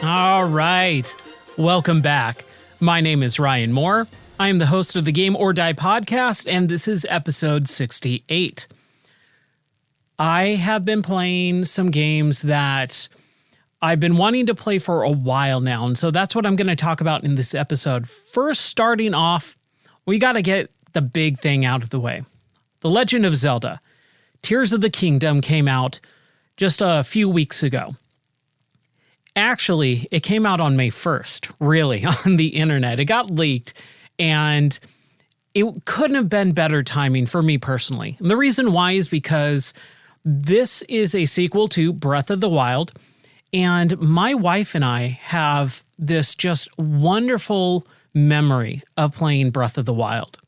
All right, welcome back. My name is Ryan Moore. I am the host of the Game or Die podcast, and this is episode 68. I have been playing some games that I've been wanting to play for a while now, and so that's what I'm going to talk about in this episode. First, starting off, we got to get the big thing out of the way. The Legend of Zelda: Tears of the Kingdom came out just a few weeks ago. Actually, it came out on May 1st, really, on the internet. It got leaked, and it couldn't have been better timing for me personally. And the reason why is because this is a sequel to Breath of the Wild, and my wife and I have this just wonderful memory of playing Breath of the Wild.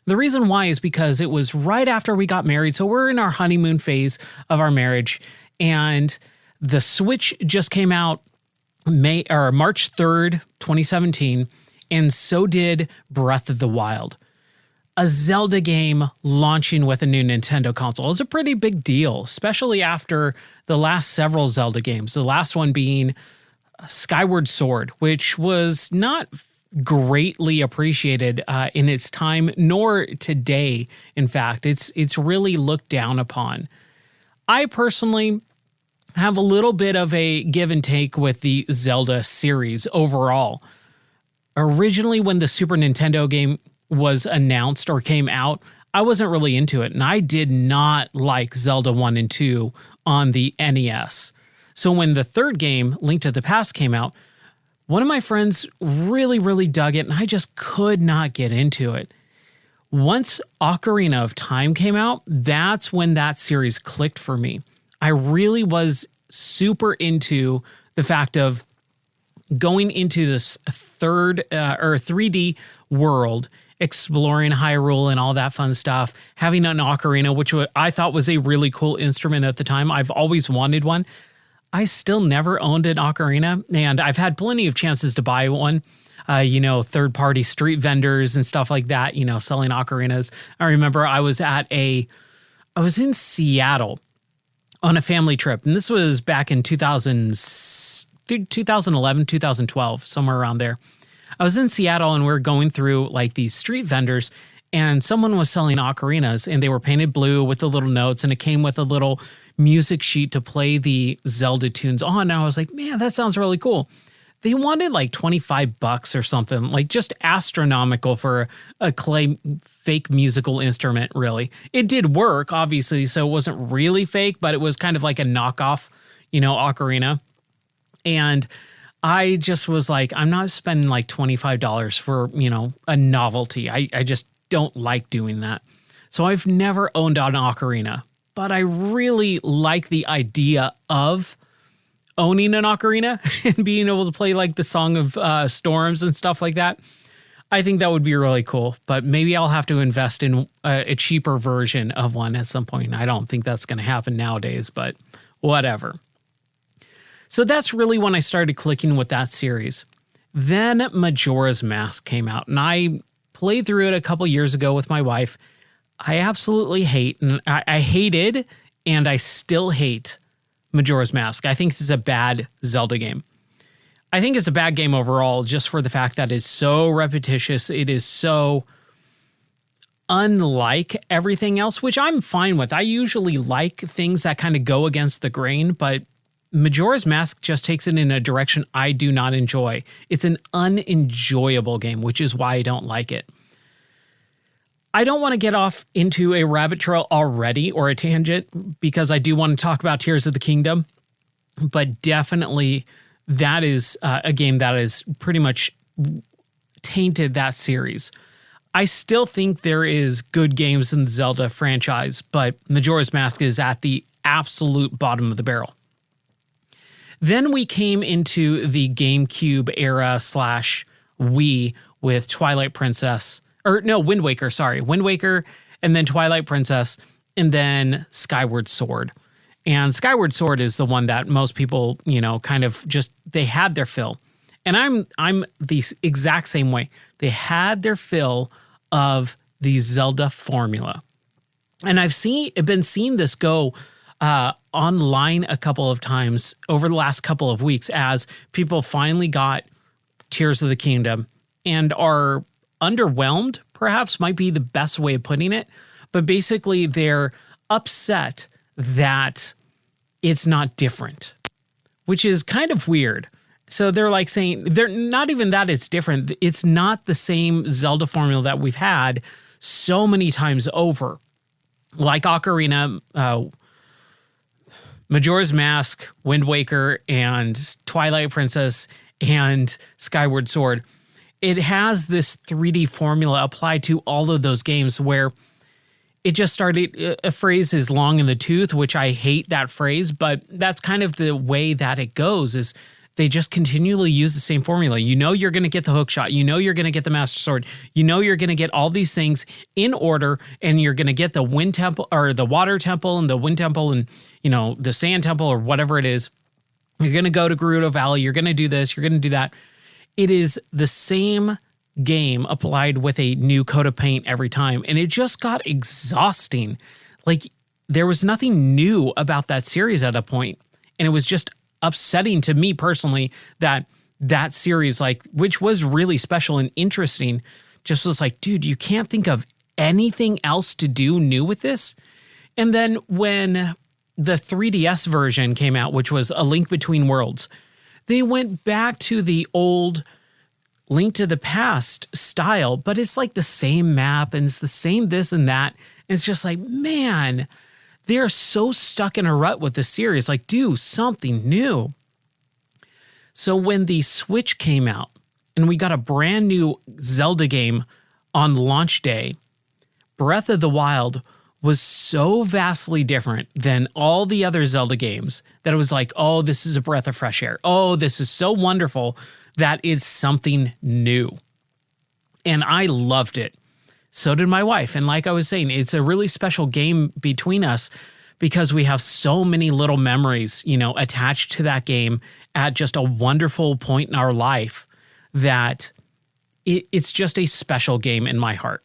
The reason why is because it was right after we got married, so we're in our honeymoon phase of our marriage, and the Switch just came out March 3rd, 2017, and so did Breath of the Wild. A Zelda game launching with a new Nintendo console is a pretty big deal, especially after the last several Zelda games, the last one being Skyward Sword, which was not greatly appreciated in its time, nor today, in fact. It's really looked down upon. I personally have a little bit of a give and take with the Zelda series overall. Originally, when the Super Nintendo game was announced or came out, I wasn't really into it, and I did not like Zelda 1 and 2 on the NES. So when the third game, Link to the Past, came out, one of my friends really, really dug it, and I just could not get into it. Once Ocarina of Time came out, that's when that series clicked for me. I really was super into the fact of going into this 3D world, exploring Hyrule and all that fun stuff, having an ocarina, which I thought was a really cool instrument at the time. I've always wanted one. I still never owned an ocarina, and I've had plenty of chances to buy one. Third-party street vendors and stuff like that, selling ocarinas. I remember I was in Seattle on a family trip, and this was back in 2011, 2012, somewhere around there. I was in Seattle, and we were going through like these street vendors, and someone was selling ocarinas, and they were painted blue with the little notes, and it came with a little music sheet to play the Zelda tunes on. And I was like, man, that sounds really cool. They wanted like $25 or something, like just astronomical for a clay fake musical instrument, really. It did work, obviously, so it wasn't really fake, but it was kind of like a knockoff, ocarina. And I just was like, I'm not spending like $25 for, a novelty. I just don't like doing that. So I've never owned an ocarina, but I really like the idea of owning an ocarina and being able to play like the Song of Storms and stuff like that. I think that would be really cool, but maybe I'll have to invest in a cheaper version of one at some point. I don't think that's going to happen nowadays, but whatever. So that's really when I started clicking with that series. Then Majora's Mask came out, and I played through it a couple years ago with my wife. I absolutely hated, and I still hate Majora's Mask. I think this is a bad Zelda game. I think it's a bad game overall just for the fact that it's so repetitious. It is so unlike everything else, which I'm fine with. I usually like things that kind of go against the grain, but Majora's Mask just takes it in a direction I do not enjoy. It's an unenjoyable game, which is why I don't like it. I don't want to get off into a rabbit trail already or a tangent because I do want to talk about Tears of the Kingdom, but definitely that is a game that is pretty much tainted that series. I still think there is good games in the Zelda franchise, but Majora's Mask is at the absolute bottom of the barrel. Then we came into the GameCube era / Wii with Twilight Princess, or no, Wind Waker, sorry. Wind Waker, and then Twilight Princess, and then Skyward Sword. And Skyward Sword is the one that most people, kind of just, they had their fill. And I'm the exact same way. They had their fill of the Zelda formula. And I've been seeing this go online a couple of times over the last couple of weeks as people finally got Tears of the Kingdom and are underwhelmed, perhaps might be the best way of putting it. But basically they're upset that it's not different, which is kind of weird. So they're like saying, they're not even that it's different. It's not the same Zelda formula that we've had so many times over. Like Ocarina, Majora's Mask, Wind Waker, and Twilight Princess, and Skyward Sword. It has this 3D formula applied to all of those games where it just started, a phrase is long in the tooth, which I hate that phrase, but that's kind of the way that it goes, is they just continually use the same formula. You're going to get the hook shot. You're going to get the Master Sword. You're going to get all these things in order, and you're going to get the Wind Temple or the Water Temple and the Wind Temple and, the Sand Temple or whatever it is. You're going to go to Gerudo Valley. You're going to do this. You're going to do that. It is the same game applied with a new coat of paint every time. And it just got exhausting. Like, there was nothing new about that series at a point. And it was just upsetting to me personally that series, which was really special and interesting, just was like, dude, you can't think of anything else to do new with this. And then when the 3DS version came out, which was A Link Between Worlds, they went back to the old Link to the Past style, but it's like the same map and it's the same this and that. And it's just like, man, they're so stuck in a rut with the series. Like, do something new. So when the Switch came out and we got a brand new Zelda game on launch day, Breath of the Wild was so vastly different than all the other Zelda games that it was like, oh, this is a breath of fresh air. Oh, this is so wonderful. That is something new. And I loved it. So did my wife. And like I was saying, it's a really special game between us because we have so many little memories, attached to that game at just a wonderful point in our life that it's just a special game in my heart.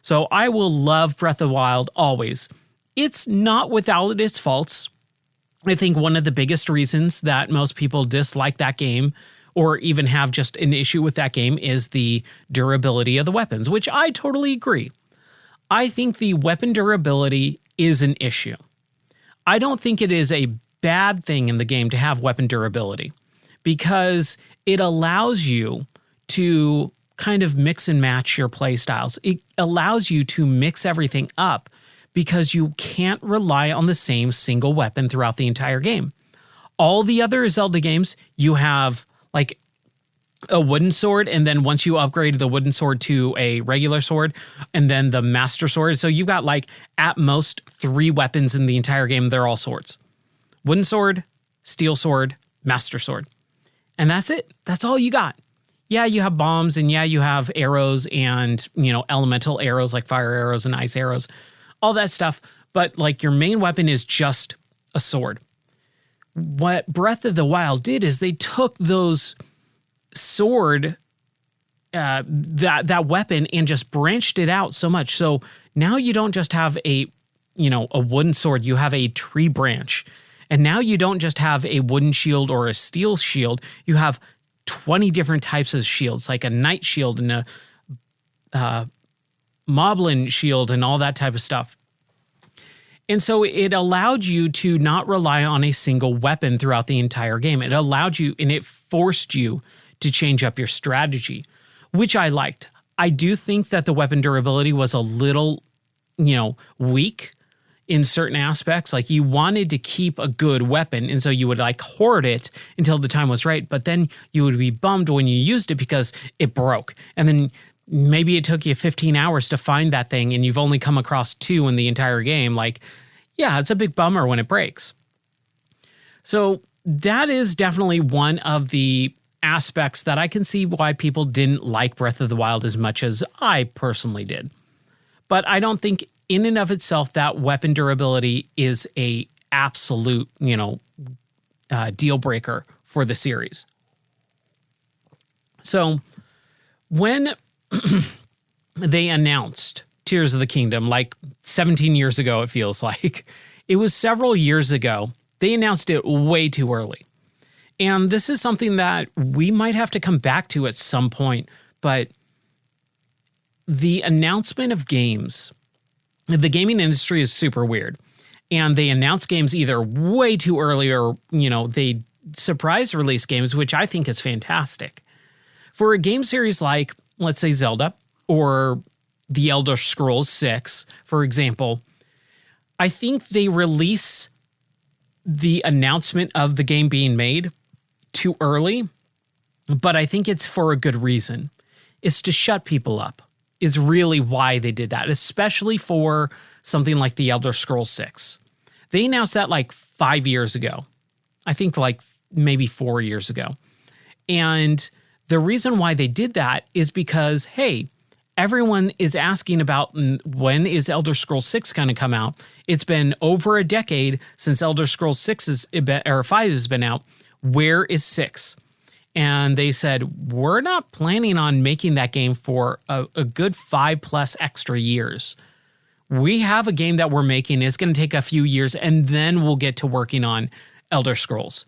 So I will love Breath of the Wild always. It's not without its faults. I think one of the biggest reasons that most people dislike that game or even have just an issue with that game is the durability of the weapons, which I totally agree. I think the weapon durability is an issue. I don't think it is a bad thing in the game to have weapon durability because it allows you to kind of mix and match your play styles. It allows you to mix everything up because you can't rely on the same single weapon throughout the entire game. All the other Zelda games, you have like a wooden sword, and then once you upgrade the wooden sword to a regular sword, and then the Master Sword. So you've got like at most 3 weapons in the entire game. They're all swords. Wooden sword, steel sword, Master Sword. And that's it. That's all you got. Yeah, you have bombs, and yeah, you have arrows and, elemental arrows like fire arrows and ice arrows, all that stuff. But like your main weapon is just a sword. What Breath of the Wild did is they took those sword, that weapon, and just branched it out so much. So now you don't just have a wooden sword, you have a tree branch. And now you don't just have a wooden shield or a steel shield, you have 20 different types of shields, like a knight shield and a moblin shield and all that type of stuff. And so it allowed you to not rely on a single weapon throughout the entire game. It allowed you, and it forced you to change up your strategy, which I liked. I do think that the weapon durability was a little, weak in certain aspects. Like you wanted to keep a good weapon, and so you would like hoard it until the time was right, but then you would be bummed when you used it because it broke. And then maybe it took you 15 hours to find that thing and you've only come across 2 in the entire game. Like, yeah, it's a big bummer when it breaks. So that is definitely one of the aspects that I can see why people didn't like Breath of the Wild as much as I personally did. But I don't think in and of itself that weapon durability is a absolute, deal breaker for the series. So when they announced Tears of the Kingdom, like 17 years ago, it feels like, it was several years ago, they announced it way too early. And this is something that we might have to come back to at some point, but the announcement of games, the gaming industry is super weird. And they announce games either way too early or, they surprise release games, which I think is fantastic. For a game series like, let's say, Zelda or The Elder Scrolls 6, for example, I think they release the announcement of the game being made too early, but I think it's for a good reason. It's to shut people up, is really why they did that, especially for something like The Elder Scrolls 6. They announced that like 5 years ago. I think like maybe 4 years ago. And the reason why they did that is because, hey, everyone is asking about when is Elder Scrolls 6 going to come out. It's been over a decade since Elder Scrolls 5 has been out. Where is 6? And they said, we're not planning on making that game for a good 5+ extra years. We have a game that we're making. It's going to take a few years, and then we'll get to working on Elder Scrolls.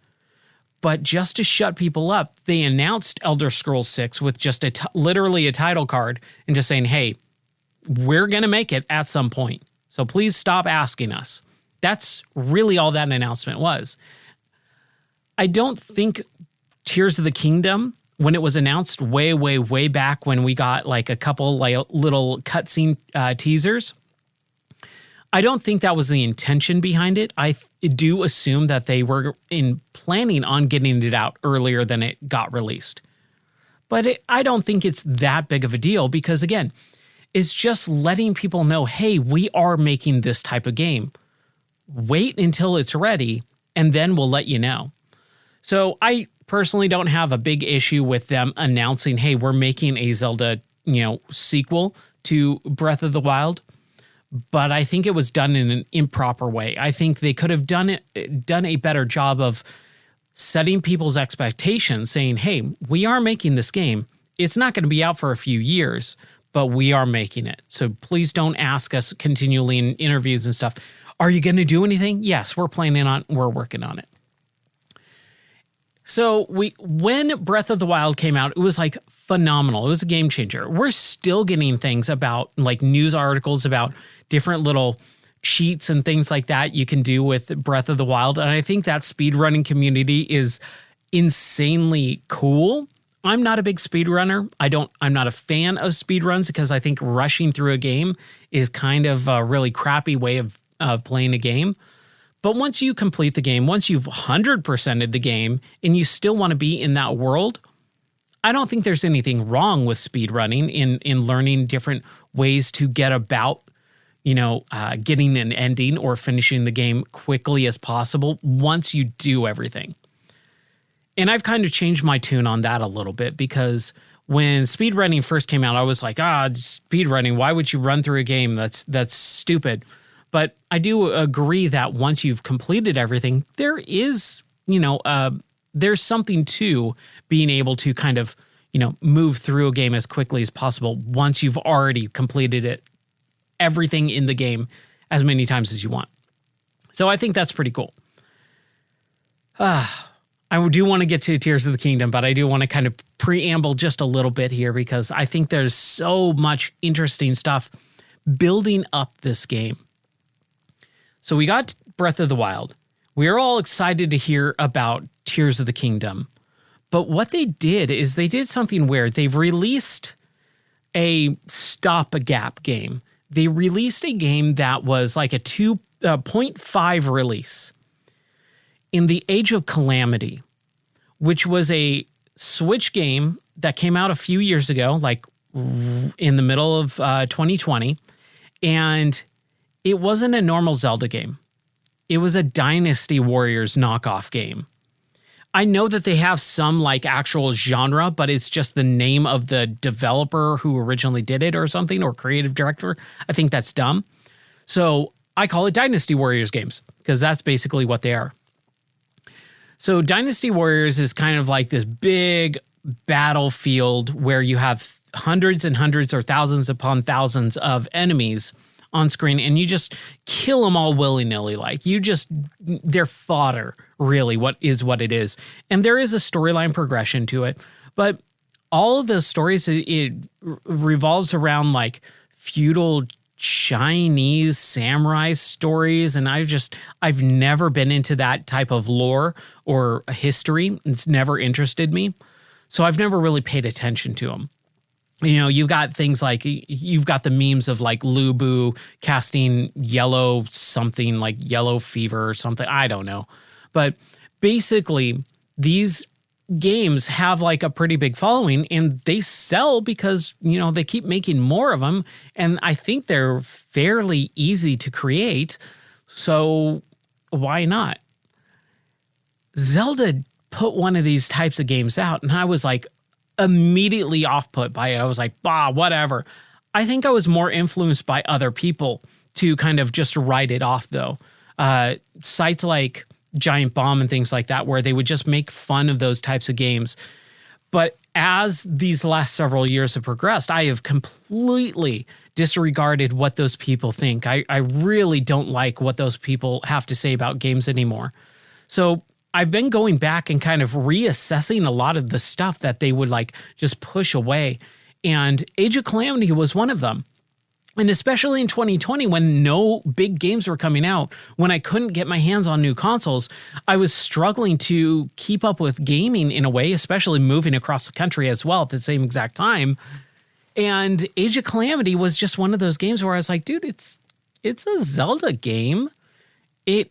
But just to shut people up, they announced Elder Scrolls 6 with just literally a title card and just saying, hey, we're going to make it at some point. So please stop asking us. That's really all that announcement was. I don't think Tears of the Kingdom, when it was announced way, way, way back when we got like a couple like little cutscene teasers, I don't think that was the intention behind it. I do assume that they were planning on getting it out earlier than it got released. But I don't think it's that big of a deal because, again, it's just letting people know, hey, we are making this type of game. Wait until it's ready, and then we'll let you know. So I personally don't have a big issue with them announcing, hey, we're making a Zelda, sequel to Breath of the Wild. But I think it was done in an improper way. I think they could have done a better job of setting people's expectations, saying, hey, we are making this game. It's not going to be out for a few years, but we are making it. So please don't ask us continually in interviews and stuff, are you going to do anything? Yes, we're working on it. So when Breath of the Wild came out, it was like phenomenal. It was a game changer. We're still getting things about like news articles about different little cheats and things like that you can do with Breath of the Wild. And I think that speedrunning community is insanely cool. I'm not a big speedrunner. I'm not a fan of speedruns because I think rushing through a game is kind of a really crappy way of playing a game. But once you complete the game, once you've 100%ed the game and you still want to be in that world, I don't think there's anything wrong with speedrunning in learning different ways to get about, getting an ending or finishing the game quickly as possible once you do everything. And I've kind of changed my tune on that a little bit because when speedrunning first came out, I was like, speedrunning, why would you run through a game? That's stupid. But I do agree that once you've completed everything, there is, there's something to being able to kind of, move through a game as quickly as possible once you've already completed everything in the game as many times as you want. So I think that's pretty cool. I do want to get to Tears of the Kingdom, but I do want to kind of preamble just a little bit here because I think there's so much interesting stuff building up this game. So we got Breath of the Wild. We are all excited to hear about Tears of the Kingdom. But what they did is they did something weird. They've released a stop-gap game. They released a game that was like a 2.5 release in the Age of Calamity, which was a Switch game that came out a few years ago, like in the middle of 2020. And it wasn't a normal Zelda game. It was a Dynasty Warriors knockoff game. I know that they have some like actual genre, but it's just the name of the developer who originally did it or something, or creative director. I think that's dumb. So I call it Dynasty Warriors games because that's basically what they are. So Dynasty Warriors is kind of like this big battlefield where you have hundreds and hundreds or thousands upon thousands of enemies on screen, and you just kill them all willy-nilly. Like they're fodder, really, what it is. And there is a storyline progression to it, but all of the stories, it revolves around like feudal Chinese samurai stories. And I've never been into that type of lore or history. It's never interested me. So I've never really paid attention to them. You know, you've got things like, you've got the memes of like Lu Bu casting yellow something like yellow fever or something. I don't know. But basically, these games have like a pretty big following, and they sell because, you know, they keep making more of them. And I think they're fairly easy to create. So why not? Zelda put one of these types of games out, and I was like, immediately off put by it. I was like, whatever. I think I was more influenced by other people to kind of just write it off, though. Sites like Giant Bomb and things like that, where they would just make fun of those types of games. But as these last several years have progressed, I have completely disregarded what those people think. I really don't like what those people have to say about games anymore. So I've been going back and kind of reassessing a lot of the stuff that they would like just push away. And Age of Calamity was one of them. And especially in 2020, when no big games were coming out, when I couldn't get my hands on new consoles, I was struggling to keep up with gaming in a way, especially moving across the country as well at the same exact time. And Age of Calamity was just one of those games where I was like, dude, it's a Zelda game. It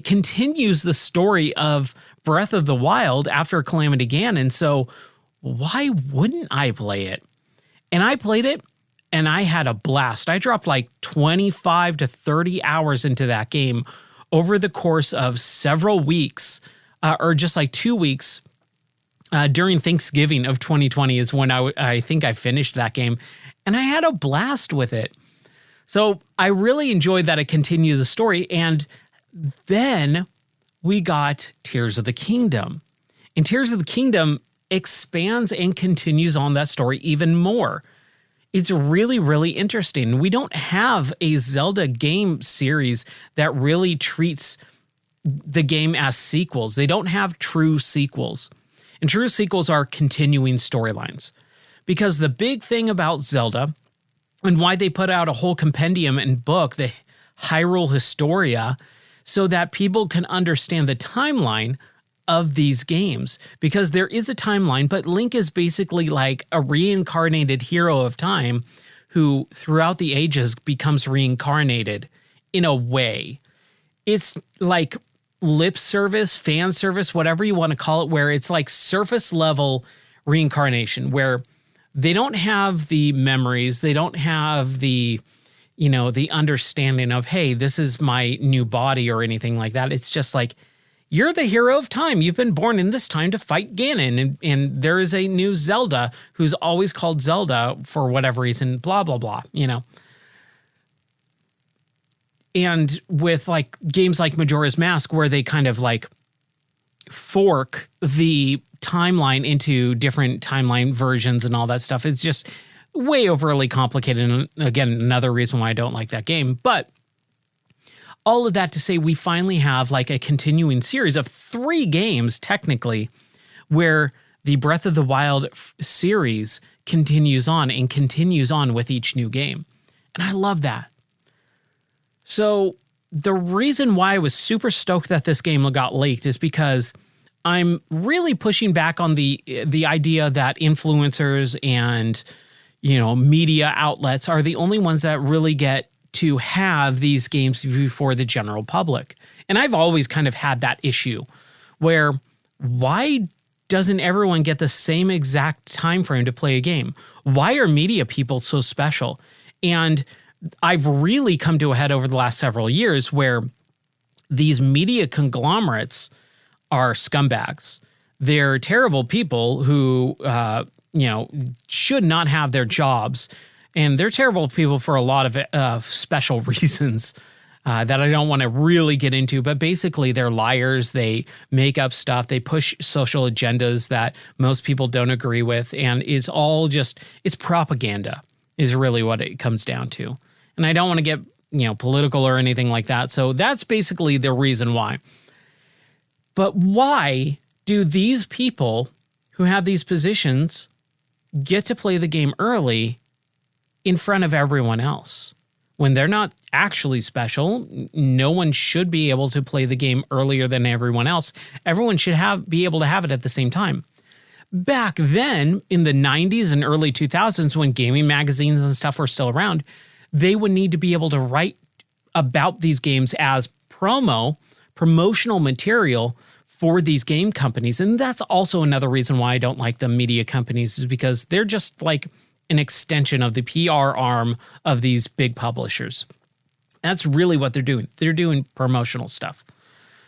continues the story of Breath of the Wild after Calamity Ganon. So why wouldn't I play it? And I played it, and I had a blast. I dropped like 25 to 30 hours into that game over the course of several weeks, or just like 2 weeks. During Thanksgiving of 2020 is when I think I finished that game, and I had a blast with it. So I really enjoyed that it continued the story. And then we got Tears of the Kingdom. And Tears of the Kingdom expands and continues on that story even more. It's really, really interesting. We don't have a Zelda game series that really treats the game as sequels. They don't have true sequels. And true sequels are continuing storylines. Because the big thing about Zelda, and why they put out a whole compendium and book, the Hyrule Historia, so that people can understand the timeline of these games. Because there is a timeline, but Link is basically like a reincarnated hero of time who, throughout the ages, becomes reincarnated in a way. It's like lip service, fan service, whatever you want to call it, where it's like surface level reincarnation, where they don't have the memories. They don't have the, the understanding of, hey, this is my new body or anything like that. It's just like, you're the hero of time. You've been born in this time to fight Ganon. And there is a new Zelda who's always called Zelda for whatever reason, blah, blah, blah, And with like games like Majora's Mask, where they kind of like fork the timeline into different timeline versions and all that stuff. It's just way overly complicated. And again, another reason why I don't like that game. But all of that to say, we finally have like a continuing series of 3 games, technically, where the Breath of the Wild series continues on with each new game. And I love that. So the reason why I was super stoked that this game got leaked is because I'm really pushing back on the idea that influencers and, media outlets are the only ones that really get to have these games before the general public. And I've always kind of had that issue where why doesn't everyone get the same exact time frame to play a game? Why are media people so special? And I've really come to a head over the last several years where these media conglomerates are scumbags. They're terrible people who, should not have their jobs. And they're terrible people for a lot of special reasons that I don't want to really get into. But basically, they're liars. They make up stuff. They push social agendas that most people don't agree with. And it's all just, it's propaganda is really what it comes down to. And I don't want to get, political or anything like that. So that's basically the reason why. But why do these people who have these positions get to play the game early in front of everyone else? When they're not actually special, no one should be able to play the game earlier than everyone else. Everyone should be able to have it at the same time. Back then, in the 90s and early 2000s, when gaming magazines and stuff were still around, they would need to be able to write about these games as promotional material for these game companies. And that's also another reason why I don't like the media companies, is because they're just like an extension of the PR arm of these big publishers. That's really what they're doing. They're doing promotional stuff.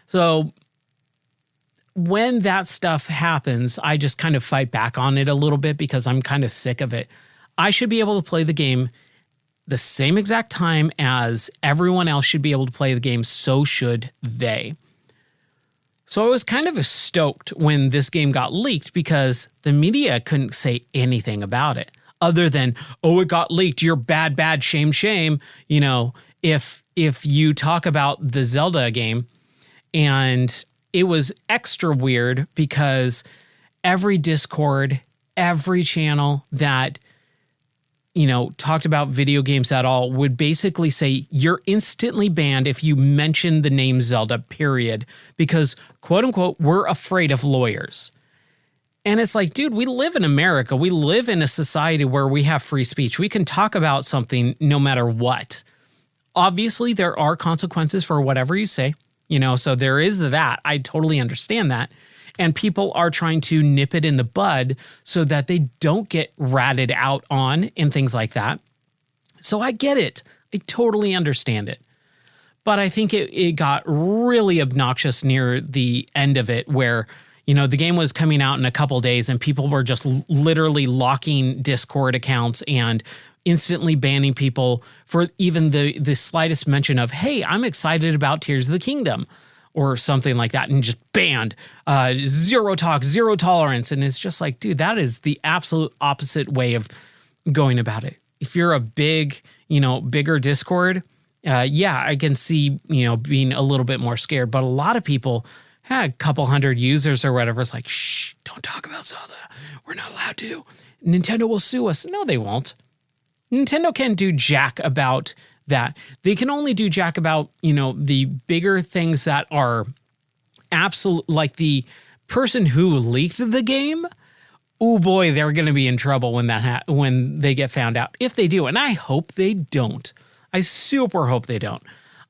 So when that stuff happens, I just kind of fight back on it a little bit because I'm kind of sick of it. I should be able to play the game the same exact time as everyone else should be able to play the game. So should they. So I was kind of stoked when this game got leaked because the media couldn't say anything about it other than, oh, it got leaked. You're bad, bad, shame, shame. If you talk about the Zelda game. And it was extra weird because every Discord, every channel that, talked about video games at all would basically say you're instantly banned if you mention the name Zelda, period. Because, quote unquote, we're afraid of lawyers. And it's like, dude, we live in America. We live in a society where we have free speech. We can talk about something no matter what. Obviously, there are consequences for whatever you say, so there is that. I totally understand that. And people are trying to nip it in the bud so that they don't get ratted out on and things like that. So I get it. I totally understand it. But I think it got really obnoxious near the end of it where, the game was coming out in a couple days and people were just literally locking Discord accounts and instantly banning people for even the slightest mention of, hey, I'm excited about Tears of the Kingdom or something like that, and just banned, zero talk, zero tolerance. And it's just like, dude, that is the absolute opposite way of going about it. If you're a bigger Discord, I can see, being a little bit more scared. But a lot of people had a couple hundred users or whatever. It's like, shh, don't talk about Zelda. We're not allowed to. Nintendo will sue us. No, they won't. Nintendo can't do jack about that. They can only do jack about, the bigger things that are absolute, like the person who leaked the game. Oh boy, they're going to be in trouble when when they get found out. If they do, and I hope they don't. I super hope they don't.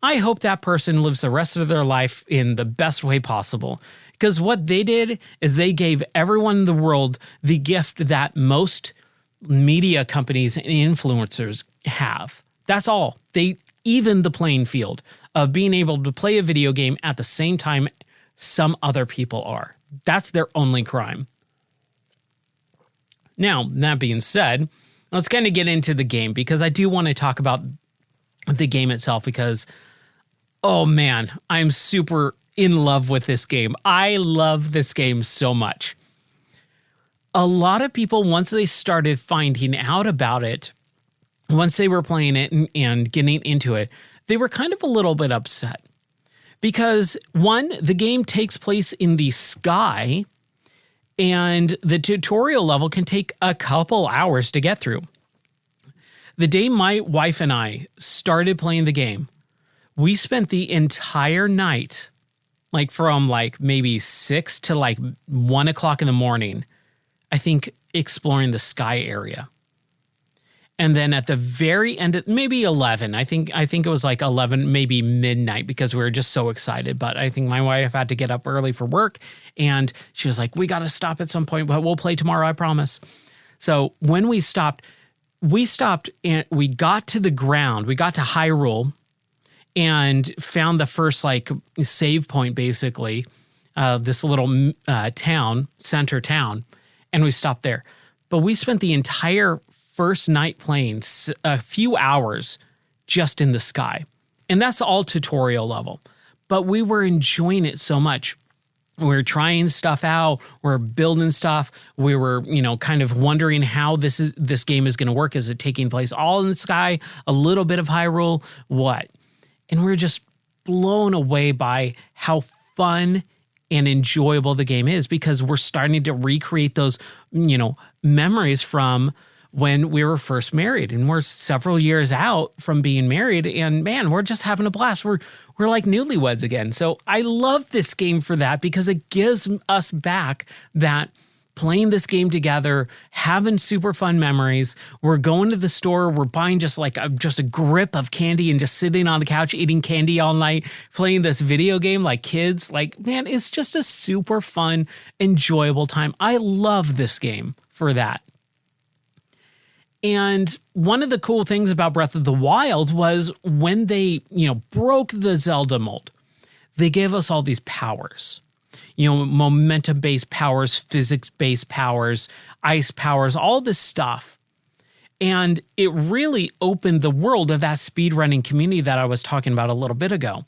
I hope that person lives the rest of their life in the best way possible. Because what they did is they gave everyone in the world the gift that most media companies and influencers have. That's all. They even the playing field of being able to play a video game at the same time some other people are. That's their only crime. Now, that being said, let's kind of get into the game because I do want to talk about the game itself because, oh man, I'm super in love with this game. I love this game so much. A lot of people, once they started finding out about it, once they were playing it and getting into it, they were kind of a little bit upset. Because one, the game takes place in the sky, and the tutorial level can take a couple hours to get through. The day my wife and I started playing the game, we spent the entire night, from maybe 6 to 1 o'clock in the morning, I think, exploring the sky area. And then at the very end, maybe 11, I think it was 11, maybe midnight, because we were just so excited. But I think my wife had to get up early for work, and she was like, we got to stop at some point, but we'll play tomorrow, I promise. So when we stopped and we got to the ground, we got to Hyrule and found the first save point, basically. this little center town, and we stopped there. But we spent the entire first night playing a few hours just in the sky. And that's all tutorial level. But we were enjoying it so much. We were trying stuff out. We're building stuff. We were, kind of wondering how this game is going to work. Is it taking place all in the sky? A little bit of Hyrule? What? And we were just blown away by how fun and enjoyable the game is, because we're starting to recreate those, memories from when we were first married, and we're several years out from being married, and man, we're just having a blast. We're like newlyweds again. So I love this game for that, because it gives us back that playing this game together, having super fun memories. We're going to the store, we're buying just a grip of candy and just sitting on the couch eating candy all night, playing this video game like kids. Man, it's just a super fun, enjoyable time. I love this game for that. And one of the cool things about Breath of the Wild was when they, broke the Zelda mold, they gave us all these powers. Momentum-based powers, physics-based powers, ice powers, all this stuff. And it really opened the world of that speedrunning community that I was talking about a little bit ago.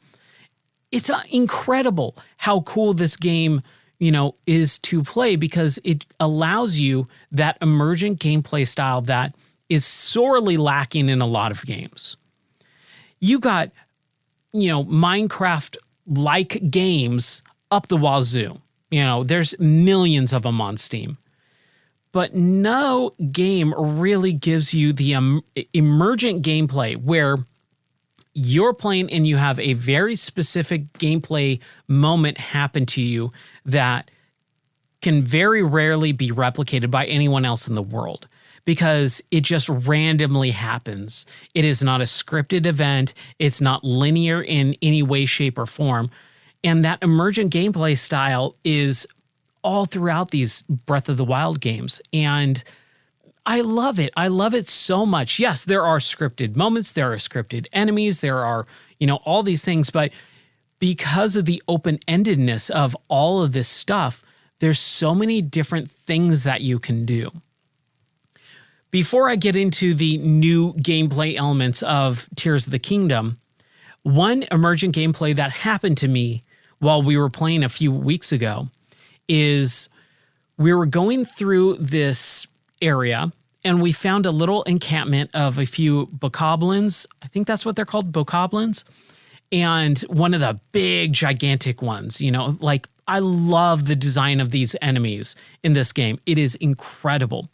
It's incredible how cool this game, is to play, because it allows you that emergent gameplay style that is sorely lacking in a lot of games. You got, Minecraft-like games up the wazoo. There's millions of them on Steam. But no game really gives you the emergent gameplay where you're playing and you have a very specific gameplay moment happen to you that can very rarely be replicated by anyone else in the world, because it just randomly happens. It is not a scripted event. It's not linear in any way, shape, or form. And that emergent gameplay style is all throughout these Breath of the Wild games. And I love it. I love it so much. Yes, there are scripted moments. There are scripted enemies. There are, all these things. But because of the open-endedness of all of this stuff, there's so many different things that you can do. Before I get into the new gameplay elements of Tears of the Kingdom, one emergent gameplay that happened to me while we were playing a few weeks ago is we were going through this area and we found a little encampment of a few bokoblins. I think that's what they're called, bokoblins. And one of the big, gigantic ones, I love the design of these enemies in this game. It is incredible.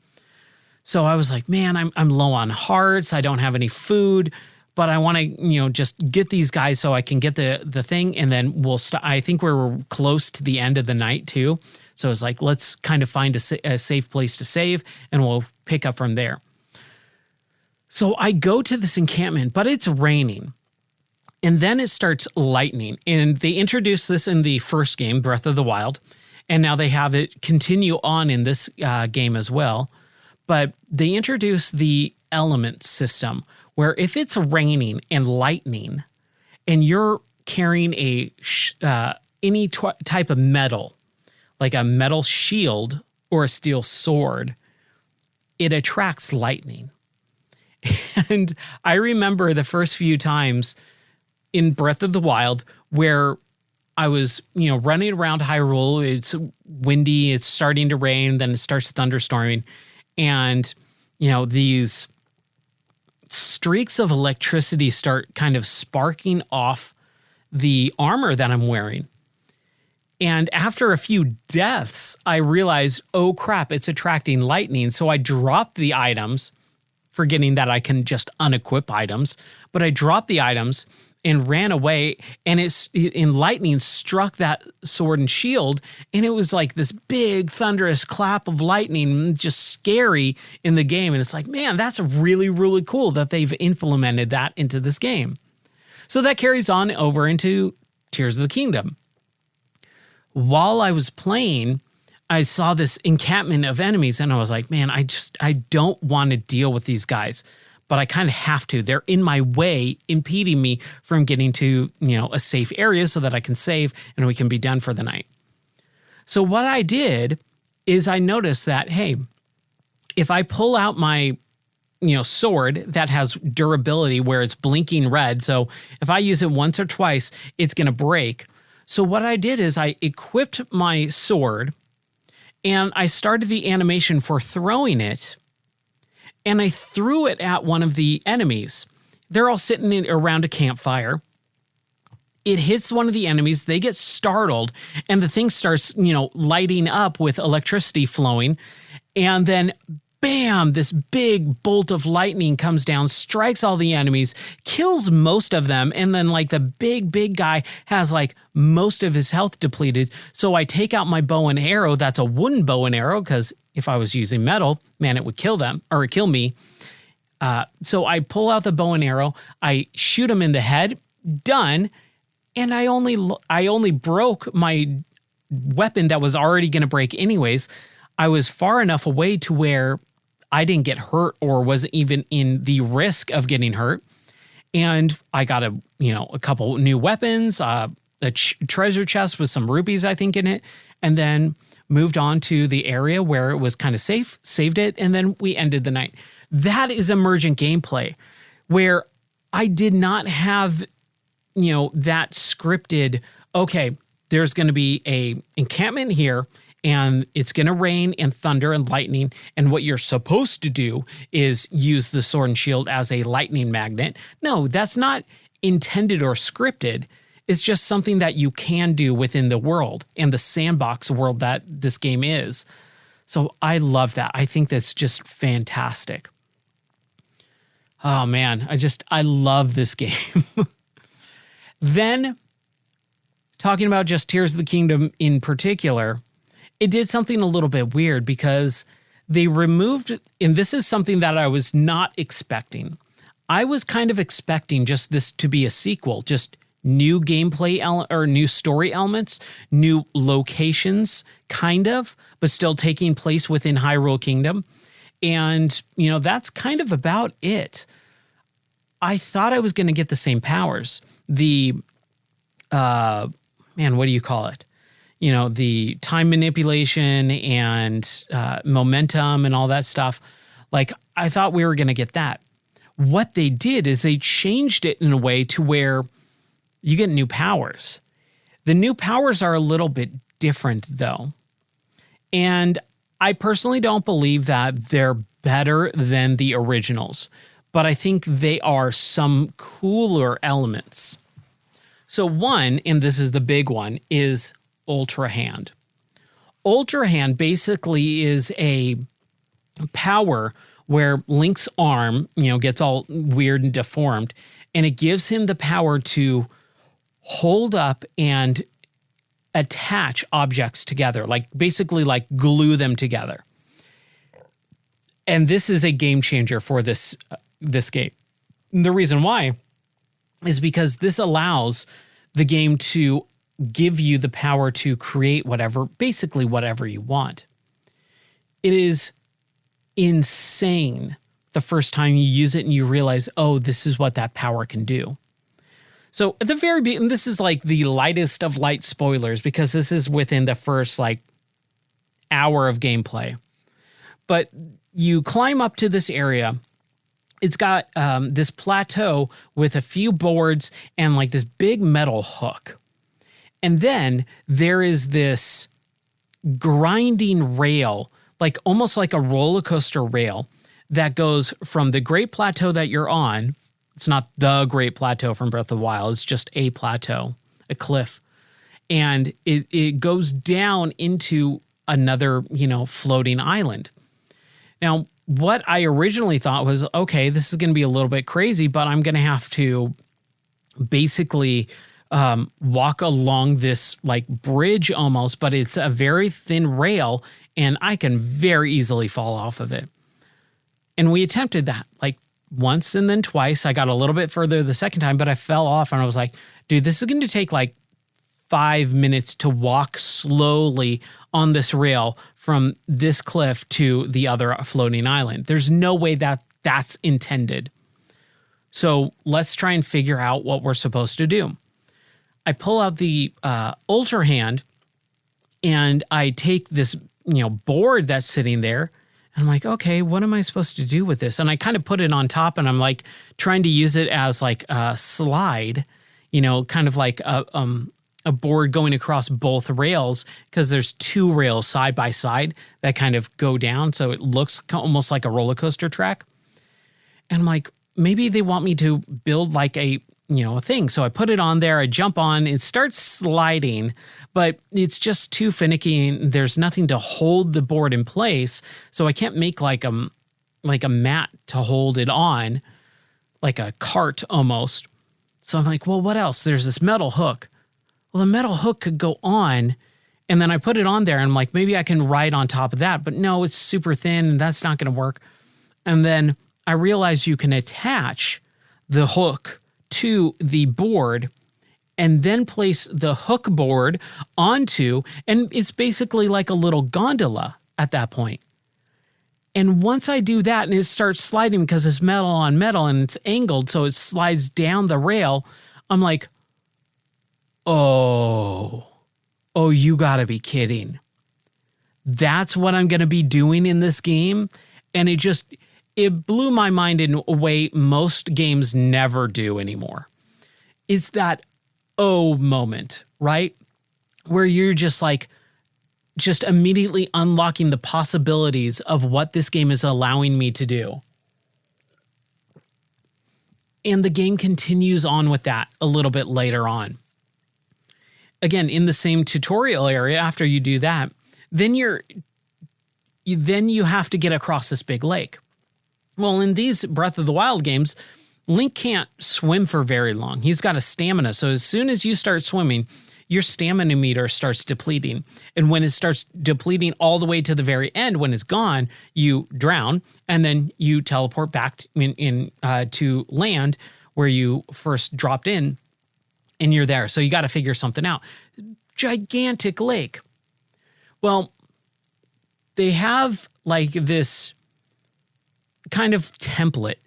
So I was like, man, I'm low on hearts. I don't have any food. But I want to, just get these guys so I can get the thing, and then we'll I think we were close to the end of the night too. So it's like, let's kind of find a safe place to save, and we'll pick up from there. So I go to this encampment, but it's raining. And then it starts lightning. And they introduced this in the first game, Breath of the Wild. And now they have it continue on in this game as well. But they introduced the element system, where if it's raining and lightning and you're carrying any type of metal, like a metal shield or a steel sword, it attracts lightning. And I remember the first few times in Breath of the Wild where I was, running around Hyrule. It's windy, it's starting to rain, then it starts thunderstorming. And, these streaks of electricity start kind of sparking off the armor that I'm wearing. And after a few deaths, I realized, oh crap, it's attracting lightning. So I dropped the items, forgetting that I can just unequip items, but I dropped the items and ran away, and lightning struck that sword and shield, and it was like this big thunderous clap of lightning, just scary in the game. And it's like, man, that's really, really cool that they've implemented that into this game. So that carries on over into Tears of the Kingdom. While I was playing, I saw this encampment of enemies, and I was like, man, I don't want to deal with these guys. But I kind of have to. They're in my way, impeding me from getting to, a safe area so that I can save and we can be done for the night. So what I did is I noticed that, hey, if I pull out my sword that has durability where it's blinking red, so if I use it once or twice, it's going to break. So what I did is I equipped my sword and I started the animation for throwing it, and I threw it at one of the enemies. They're all sitting around a campfire. It hits one of the enemies, they get startled, and the thing starts, lighting up with electricity flowing. And then, bam, this big bolt of lightning comes down, strikes all the enemies, kills most of them, and then the big guy has most of his health depleted. So I take out my bow and arrow. That's a wooden bow and arrow, because if I was using metal, man, it would kill them, or kill me. So I pull out the bow and arrow, I shoot him in the head, done. And I only broke my weapon that was already going to break anyways. I was far enough away to where I didn't get hurt or wasn't even in the risk of getting hurt. And I got a couple new weapons, a treasure chest with some rupees, I think, in it, and then moved on to the area where it was kind of safe, saved it, and then we ended the night. That is emergent gameplay where I did not have that scripted, okay, there's going to be a encampment here and it's going to rain and thunder and lightning. And what you're supposed to do is use the sword and shield as a lightning magnet. No, that's not intended or scripted. It's just something that you can do within the world and the sandbox world that this game is. So I love that. I think that's just fantastic. Oh man, I love this game. Then, talking about just Tears of the Kingdom in particular, it did something a little bit weird because they removed, and this is something that I was not expecting. I was kind of expecting just this to be a sequel, just new gameplay or new story elements, new locations, kind of, but still taking place within Hyrule Kingdom. And, that's kind of about it. I thought I was going to get the same powers. The, what do you call it? The time manipulation and momentum and all that stuff. I thought we were going to get that. What they did is they changed it in a way to where you get new powers. The new powers are a little bit different, though. And I personally don't believe that they're better than the originals, but I think they are some cooler elements. So one, and this is the big one, is Ultra Hand. Ultra Hand basically is a power where Link's arm, gets all weird and deformed, and it gives him the power to hold up and attach objects together, basically glue them together. And this is a game changer for this game. The reason why is because this allows the game to give you the power to create basically whatever you want. It is insane the first time you use it and you realize, oh, this is what that power can do. So at the very beginning, this is the lightest of light spoilers because this is within the first hour of gameplay. But you climb up to this area. It's got this plateau with a few boards and this big metal hook. And then there is this grinding rail, almost like a roller coaster rail that goes from the Great Plateau that you're on. It's not the Great Plateau from Breath of the Wild. It's just a plateau, a cliff. And it goes down into another, floating island. Now, what I originally thought was, okay, this is going to be a little bit crazy, but I'm going to have to basically walk along this bridge almost, but it's a very thin rail and I can very easily fall off of it. And we attempted that once and then twice. I got a little bit further the second time, but I fell off and I was like, dude, this is going to take 5 minutes to walk slowly on this rail from this cliff to the other floating island. There's no way that that's intended. So let's try and figure out what we're supposed to do. I pull out the Ultra Hand And I take this, board that's sitting there. And I'm like, okay, what am I supposed to do with this? And I kind of put it on top and I'm like trying to use it as like a slide, kind of like a board going across both rails, because there's two rails side by side that kind of go down. So it looks almost like a roller coaster track. And I'm like, maybe they want me to build like a thing. So I put it on there, I jump on, it starts sliding, but it's just too finicky and there's nothing to hold the board in place. So I can't make like a mat to hold it on, like a cart almost. So I'm like, well, what else? There's this metal hook. Well, the metal hook could go on, and then I put it on there and I'm like, maybe I can ride on top of that, but no, it's super thin and that's not going to work. And then I realized you can attach the hook to the board and then place the hook board onto, and it's basically like a little gondola at that point. And once I do that and it starts sliding because it's metal on metal and it's angled so it slides down the rail, I'm like, oh, you gotta be kidding. That's what I'm going to be doing in this game. And it blew my mind in a way most games never do anymore. It's that moment, right? Where you're just immediately unlocking the possibilities of what this game is allowing me to do. And the game continues on with that a little bit later on. Again, in the same tutorial area, after you do that, then you have to get across this big lake. Well, in these Breath of the Wild games, Link can't swim for very long. He's got a stamina. So as soon as you start swimming, your stamina meter starts depleting. And when it starts depleting all the way to the very end, when it's gone, you drown and then you teleport back to land where you first dropped in and you're there. So you got to figure something out. Gigantic lake. Well, they have like this kind of template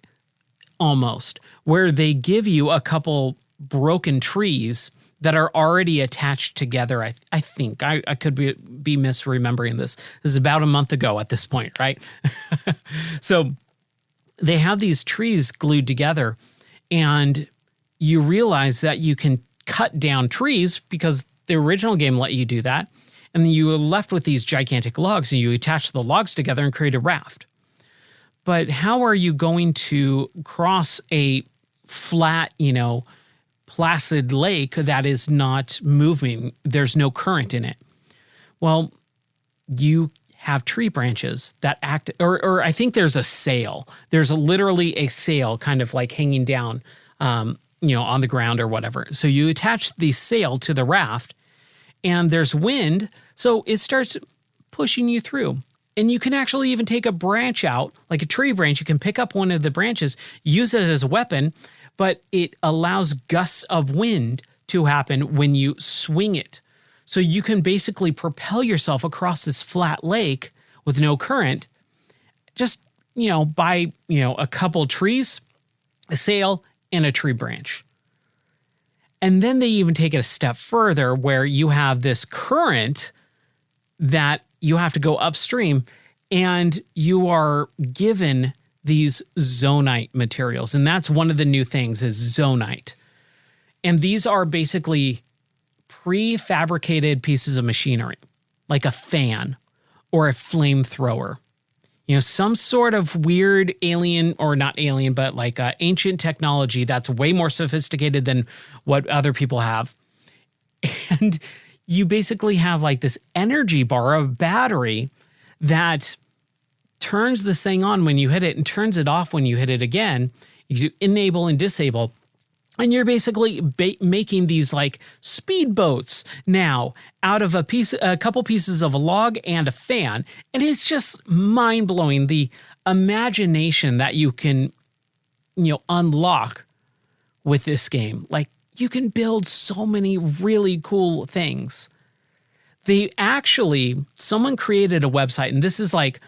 almost where they give you a couple broken trees that are already attached together. I think I could be misremembering this. This is about a month ago at this point, right? So they have these trees glued together and you realize that you can cut down trees because the original game let you do that. And then you are left with these gigantic logs and you attach the logs together and create a raft. But how are you going to cross a flat, placid lake that is not moving? There's no current in it. Well, you have tree branches that act, or I think there's a sail. There's literally a sail kind of like hanging down, on the ground or whatever. So you attach the sail to the raft and there's wind. So it starts pushing you through. And you can actually even take a branch out, like a tree branch. You can pick up one of the branches, use it as a weapon, but it allows gusts of wind to happen when you swing it. So you can basically propel yourself across this flat lake with no current, just, by, a couple trees, a sail, and a tree branch. And then they even take it a step further where you have this current that you have to go upstream and you are given these zonite materials. And that's one of the new things is zonite. And these are basically prefabricated pieces of machinery, like a fan or a flamethrower. Some sort of weird alien, or not alien, but like ancient technology that's way more sophisticated than what other people have. And you basically have like this energy bar, a battery that turns this thing on when you hit it and turns it off when you hit it again. You enable and disable. And you're basically making these like speedboats now out of a couple pieces of a log and a fan. And it's just mind blowing the imagination that you can, unlock with this game. Like you can build so many really cool things. Someone created a website, and this is like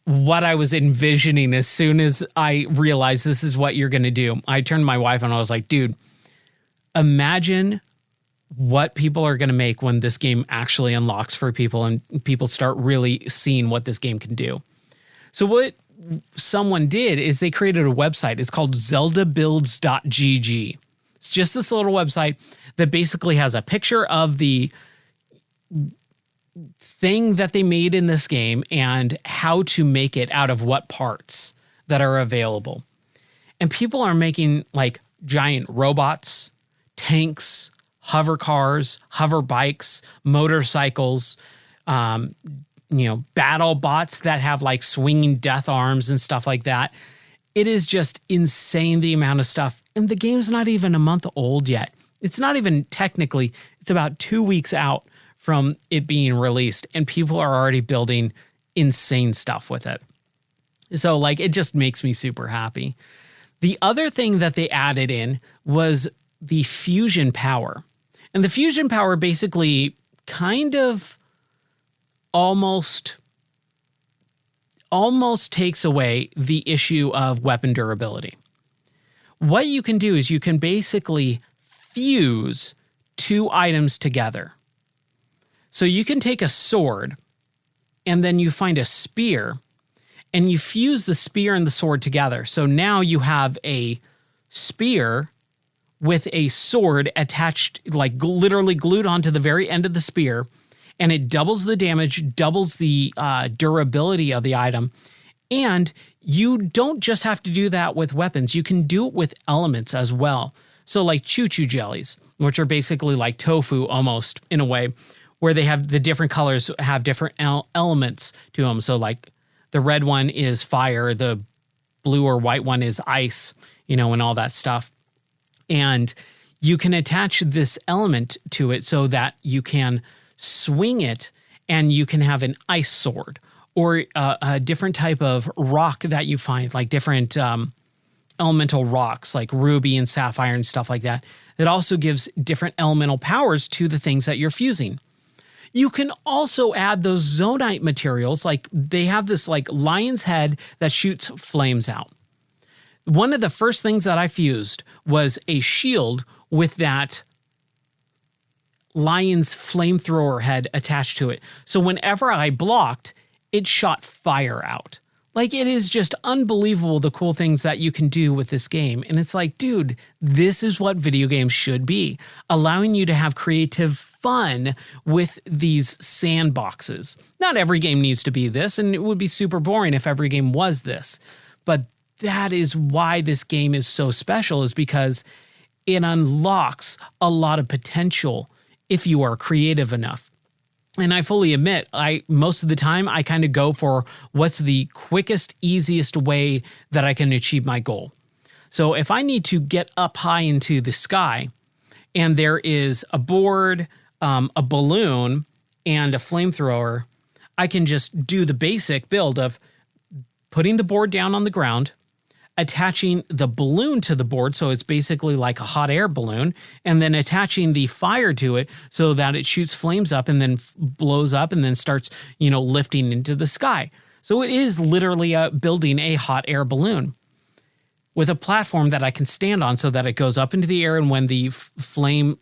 what I was envisioning as soon as I realized this is what you're going to do. I turned to my wife and I was like, dude, imagine what people are going to make when this game actually unlocks for people and people start really seeing what this game can do. So what someone did is they created a website. It's called zeldabuilds.gg. It's just this little website that basically has a picture of the thing that they made in this game and how to make it out of what parts that are available. And people are making like giant robots, tanks, hover cars, hover bikes, motorcycles, battle bots that have like swinging death arms and stuff like that. It is just insane, the amount of stuff. And the game's not even a month old yet. It's not even technically, it's about 2 weeks out from it being released, and people are already building insane stuff with it. So like, it just makes me super happy. The other thing that they added in was the fusion power. And the fusion power basically kind of almost takes away the issue of weapon durability. What you can do is you can basically fuse two items together. So you can take a sword and then you find a spear and you fuse the spear and the sword together. So now you have a spear with a sword attached, like literally glued onto the very end of the spear, and it doubles the damage, doubles the durability of the item. And you don't just have to do that with weapons. You can do it with elements as well. So like choo-choo jellies, which are basically like tofu almost in a way, where they have the different colors have different elements to them. So like the red one is fire, the blue or white one is ice, and all that stuff. And you can attach this element to it so that you can swing it and you can have an ice sword or a different type of rock that you find, like different elemental rocks like ruby and sapphire and stuff like that. It also gives different elemental powers to the things that you're fusing. You can also add those zonite materials, like they have this like lion's head that shoots flames out. One of the first things that I fused was a shield with that lion's flamethrower head attached to it. So whenever I blocked, it shot fire out. Like, it is just unbelievable the cool things that you can do with this game. And it's like, dude, this is what video games should be, allowing you to have creative fun with these sandboxes. Not every game needs to be this, and it would be super boring if every game was this. But that is why this game is so special, is because it unlocks a lot of potential if you are creative enough. And I fully admit, most of the time, I kind of go for what's the quickest, easiest way that I can achieve my goal. So if I need to get up high into the sky and there is a board, a balloon, and a flamethrower, I can just do the basic build of putting the board down on the ground, attaching the balloon to the board, so it's basically like a hot air balloon, and then attaching the fire to it so that it shoots flames up and then blows up and then starts, lifting into the sky. So it is literally building a hot air balloon with a platform that I can stand on so that it goes up into the air, and when the flame,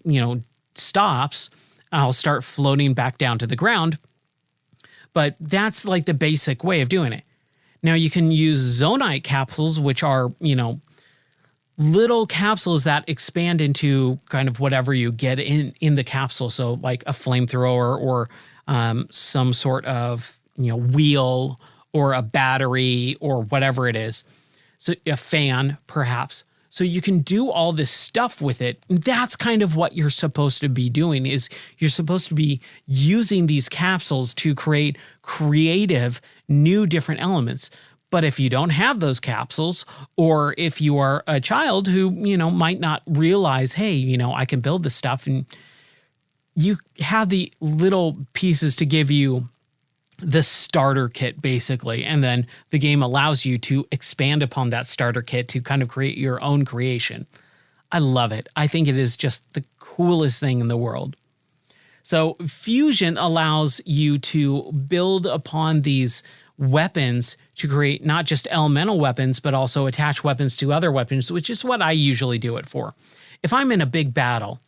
stops, I'll start floating back down to the ground. But that's like the basic way of doing it. Now you can use zonite capsules, which are, little capsules that expand into kind of whatever you get in the capsule. So like a flamethrower or some sort of, wheel or a battery or whatever it is. So a fan, perhaps. So you can do all this stuff with it. And that's kind of what you're supposed to be doing, is you're supposed to be using these capsules to create creative, new different elements. But if you don't have those capsules, or if you are a child who, might not realize, hey, I can build this stuff, and you have the little pieces to give you the starter kit, basically. And then the game allows you to expand upon that starter kit to kind of create your own creation. I love it. I think it is just the coolest thing in the world. So Fusion allows you to build upon these weapons to create not just elemental weapons, but also attach weapons to other weapons, which is what I usually do it for. If I'm in a big battle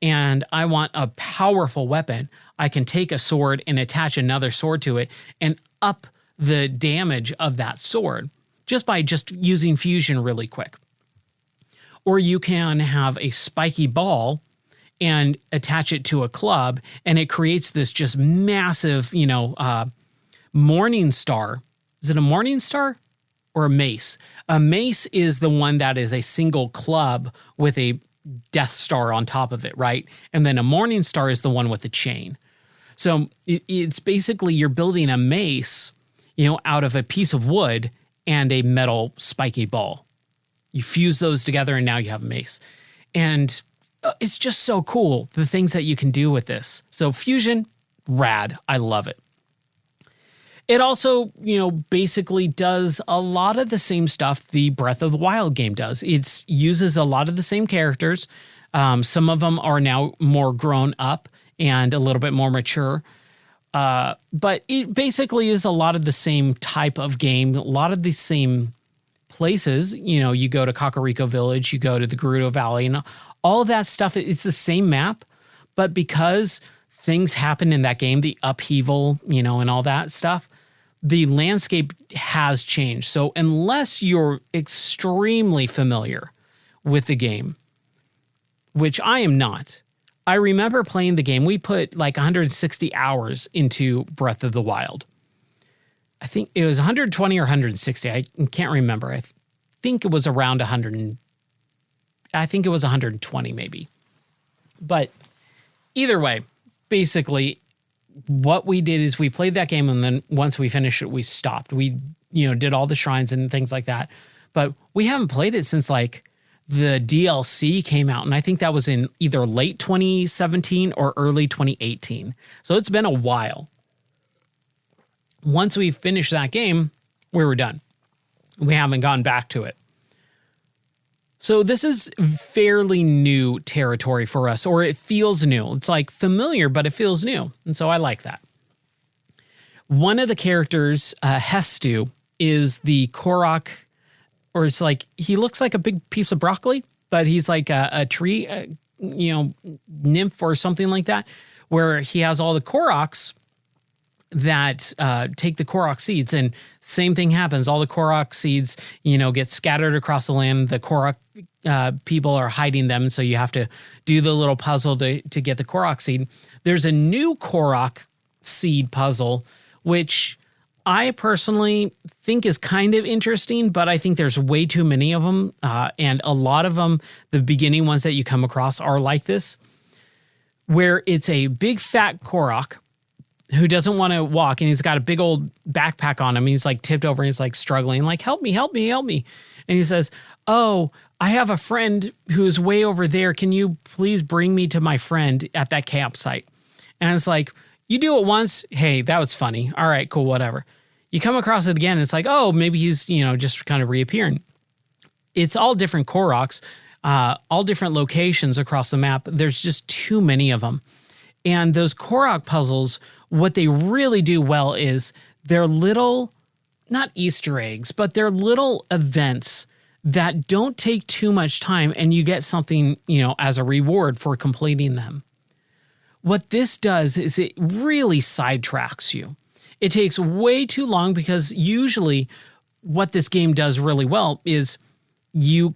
and I want a powerful weapon, I can take a sword and attach another sword to it and up the damage of that sword just by using fusion really quick. Or you can have a spiky ball and attach it to a club, and it creates this just massive, morning star. Is it a morning star or a mace? A mace is the one that is a single club with a Death Star on top of it, right? And then a morning star is the one with the chain. So it's basically you're building a mace, out of a piece of wood and a metal spiky ball. You fuse those together and now you have a mace. And it's just so cool, the things that you can do with this. So fusion, rad. I love it. It also, basically does a lot of the same stuff the Breath of the Wild game does. It uses a lot of the same characters. Some of them are now more grown up and a little bit more mature. But it basically is a lot of the same type of game, a lot of the same places. You go to Kakariko Village, you go to the Gerudo Valley, and all of that stuff is the same map. But because things happen in that game, the upheaval, and all that stuff, the landscape has changed. So unless you're extremely familiar with the game, which I am not, I remember playing the game. We put like 160 hours into Breath of the Wild. I think it was 120 or 160. I can't remember. I think it was around 100. I think it was 120 maybe. But either way, basically, what we did is we played that game, and then once we finished it, we stopped. We, did all the shrines and things like that. But we haven't played it since like the DLC came out, and I think that was in either late 2017 or early 2018. So it's been a while. Once we finished that game, we were done. We haven't gone back to it. So this is fairly new territory for us, or it feels new. It's like familiar, but it feels new. And so I like that. One of the characters, Hestu, is the Korok, or it's like, he looks like a big piece of broccoli, but he's like a tree, nymph or something like that, where he has all the Koroks that take the Korok seeds, and same thing happens. All the Korok seeds, get scattered across the land. The Korok people are hiding them, so you have to do the little puzzle to get the Korok seed. There's a new Korok seed puzzle, which I personally think is kind of interesting, but I think there's way too many of them, and a lot of them, the beginning ones that you come across, are like this, where it's a big fat Korok who doesn't want to walk, and he's got a big old backpack on him. He's like tipped over and he's like struggling, like, help me, help me, help me. And he says, oh, I have a friend who's way over there. Can you please bring me to my friend at that campsite? And it's like, you do it once. Hey, that was funny. All right, cool, whatever. You come across it again. It's like, oh, maybe he's, just kind of reappearing. It's all different Koroks, all different locations across the map. There's just too many of them. And those Korok puzzles, what they really do well is they're little, not Easter eggs, but they're little events that don't take too much time, and you get something, as a reward for completing them. What this does is it really sidetracks you. It takes way too long, because usually what this game does really well is you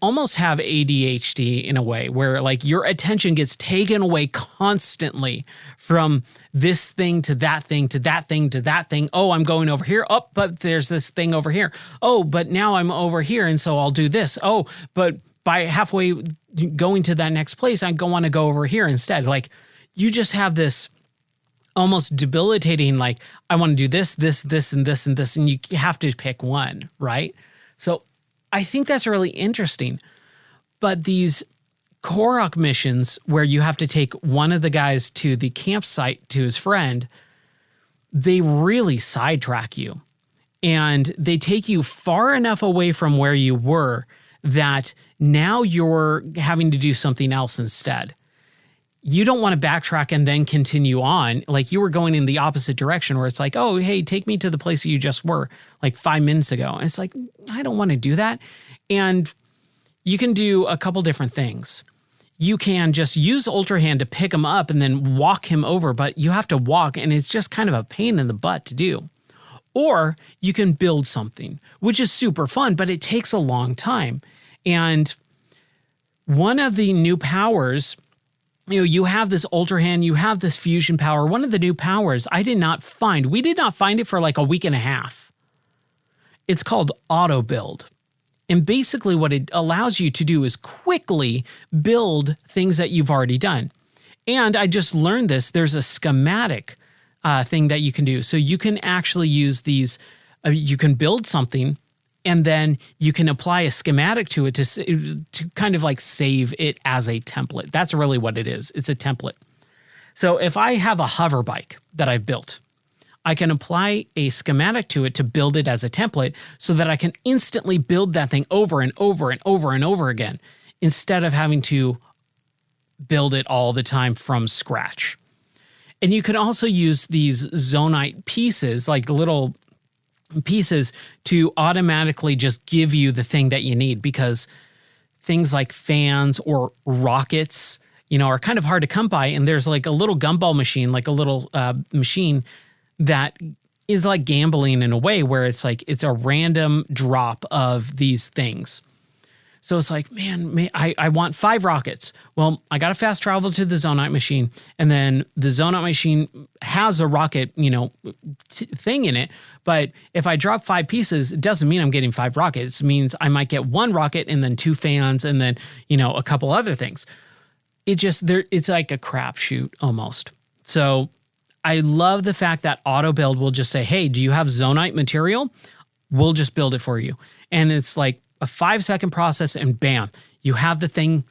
almost have ADHD in a way, where like your attention gets taken away constantly from this thing to that thing to that thing to that thing. Oh, I'm going over here. Oh, but there's this thing over here. Oh, but now I'm over here, and so I'll do this. Oh, but by halfway going to that next place, I want to go over here instead. Like, you just have this almost debilitating, like, I want to do this, this, this, and this, and this, and you have to pick one, right? So I think that's really interesting. But these Korok missions where you have to take one of the guys to the campsite to his friend, they really sidetrack you. And they take you far enough away from where you were that now you're having to do something else instead. You don't want to backtrack and then continue on. Like, you were going in the opposite direction, where it's like, oh, hey, take me to the place you just were like 5 minutes ago. And it's like, I don't want to do that. And you can do a couple different things. you can just use Ultra Hand to pick him up and then walk him over, but you have to walk, and it's just kind of a pain in the butt to do. Or you can build something, which is super fun, but it takes a long time. And one of the new powers, you have this Ultra Hand, you have this fusion power. One of the new powers we did not find it for like a week and a half. It's called Auto Build. And basically what it allows you to do is quickly build things that you've already done. And I just learned this. There's a schematic thing that you can do. So you can actually use these, you can build something, and then you can apply a schematic to it to kind of like save it as a template. That's really what it is. It's a template. So if I have a hover bike that I've built, I can apply a schematic to it to build it as a template so that I can instantly build that thing over and over and over and over again instead of having to build it all the time from scratch. And you can also use these Zonite pieces, like little pieces, to automatically just give you the thing that you need, because things like fans or rockets, are kind of hard to come by. And there's like a little gumball machine, like a little machine that is like gambling in a way, where it's like it's a random drop of these things. So it's like, man, I want 5 rockets. Well, I got to fast travel to the Zonite machine, and then the Zonite machine has a rocket, thing in it. But if I drop 5 pieces, it doesn't mean I'm getting 5 rockets. It means I might get 1 rocket and then 2 fans and then, a couple other things. It's like a crapshoot almost. So I love the fact that Auto Build will just say, hey, do you have Zonite material? We'll just build it for you. And it's like a 5-second process, and bam, you have the thing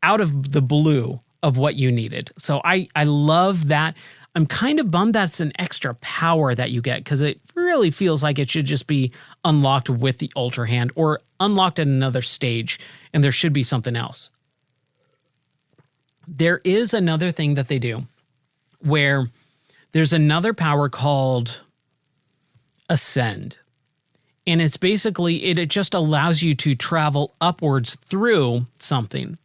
out of the blue of what you needed. So I love that. I'm kind of bummed that's an extra power that you get, because it really feels like it should just be unlocked with the Ultra Hand or unlocked at another stage, and there should be something else. There is another thing that they do where there's another power called Ascend. And it's basically, it just allows you to travel upwards through something.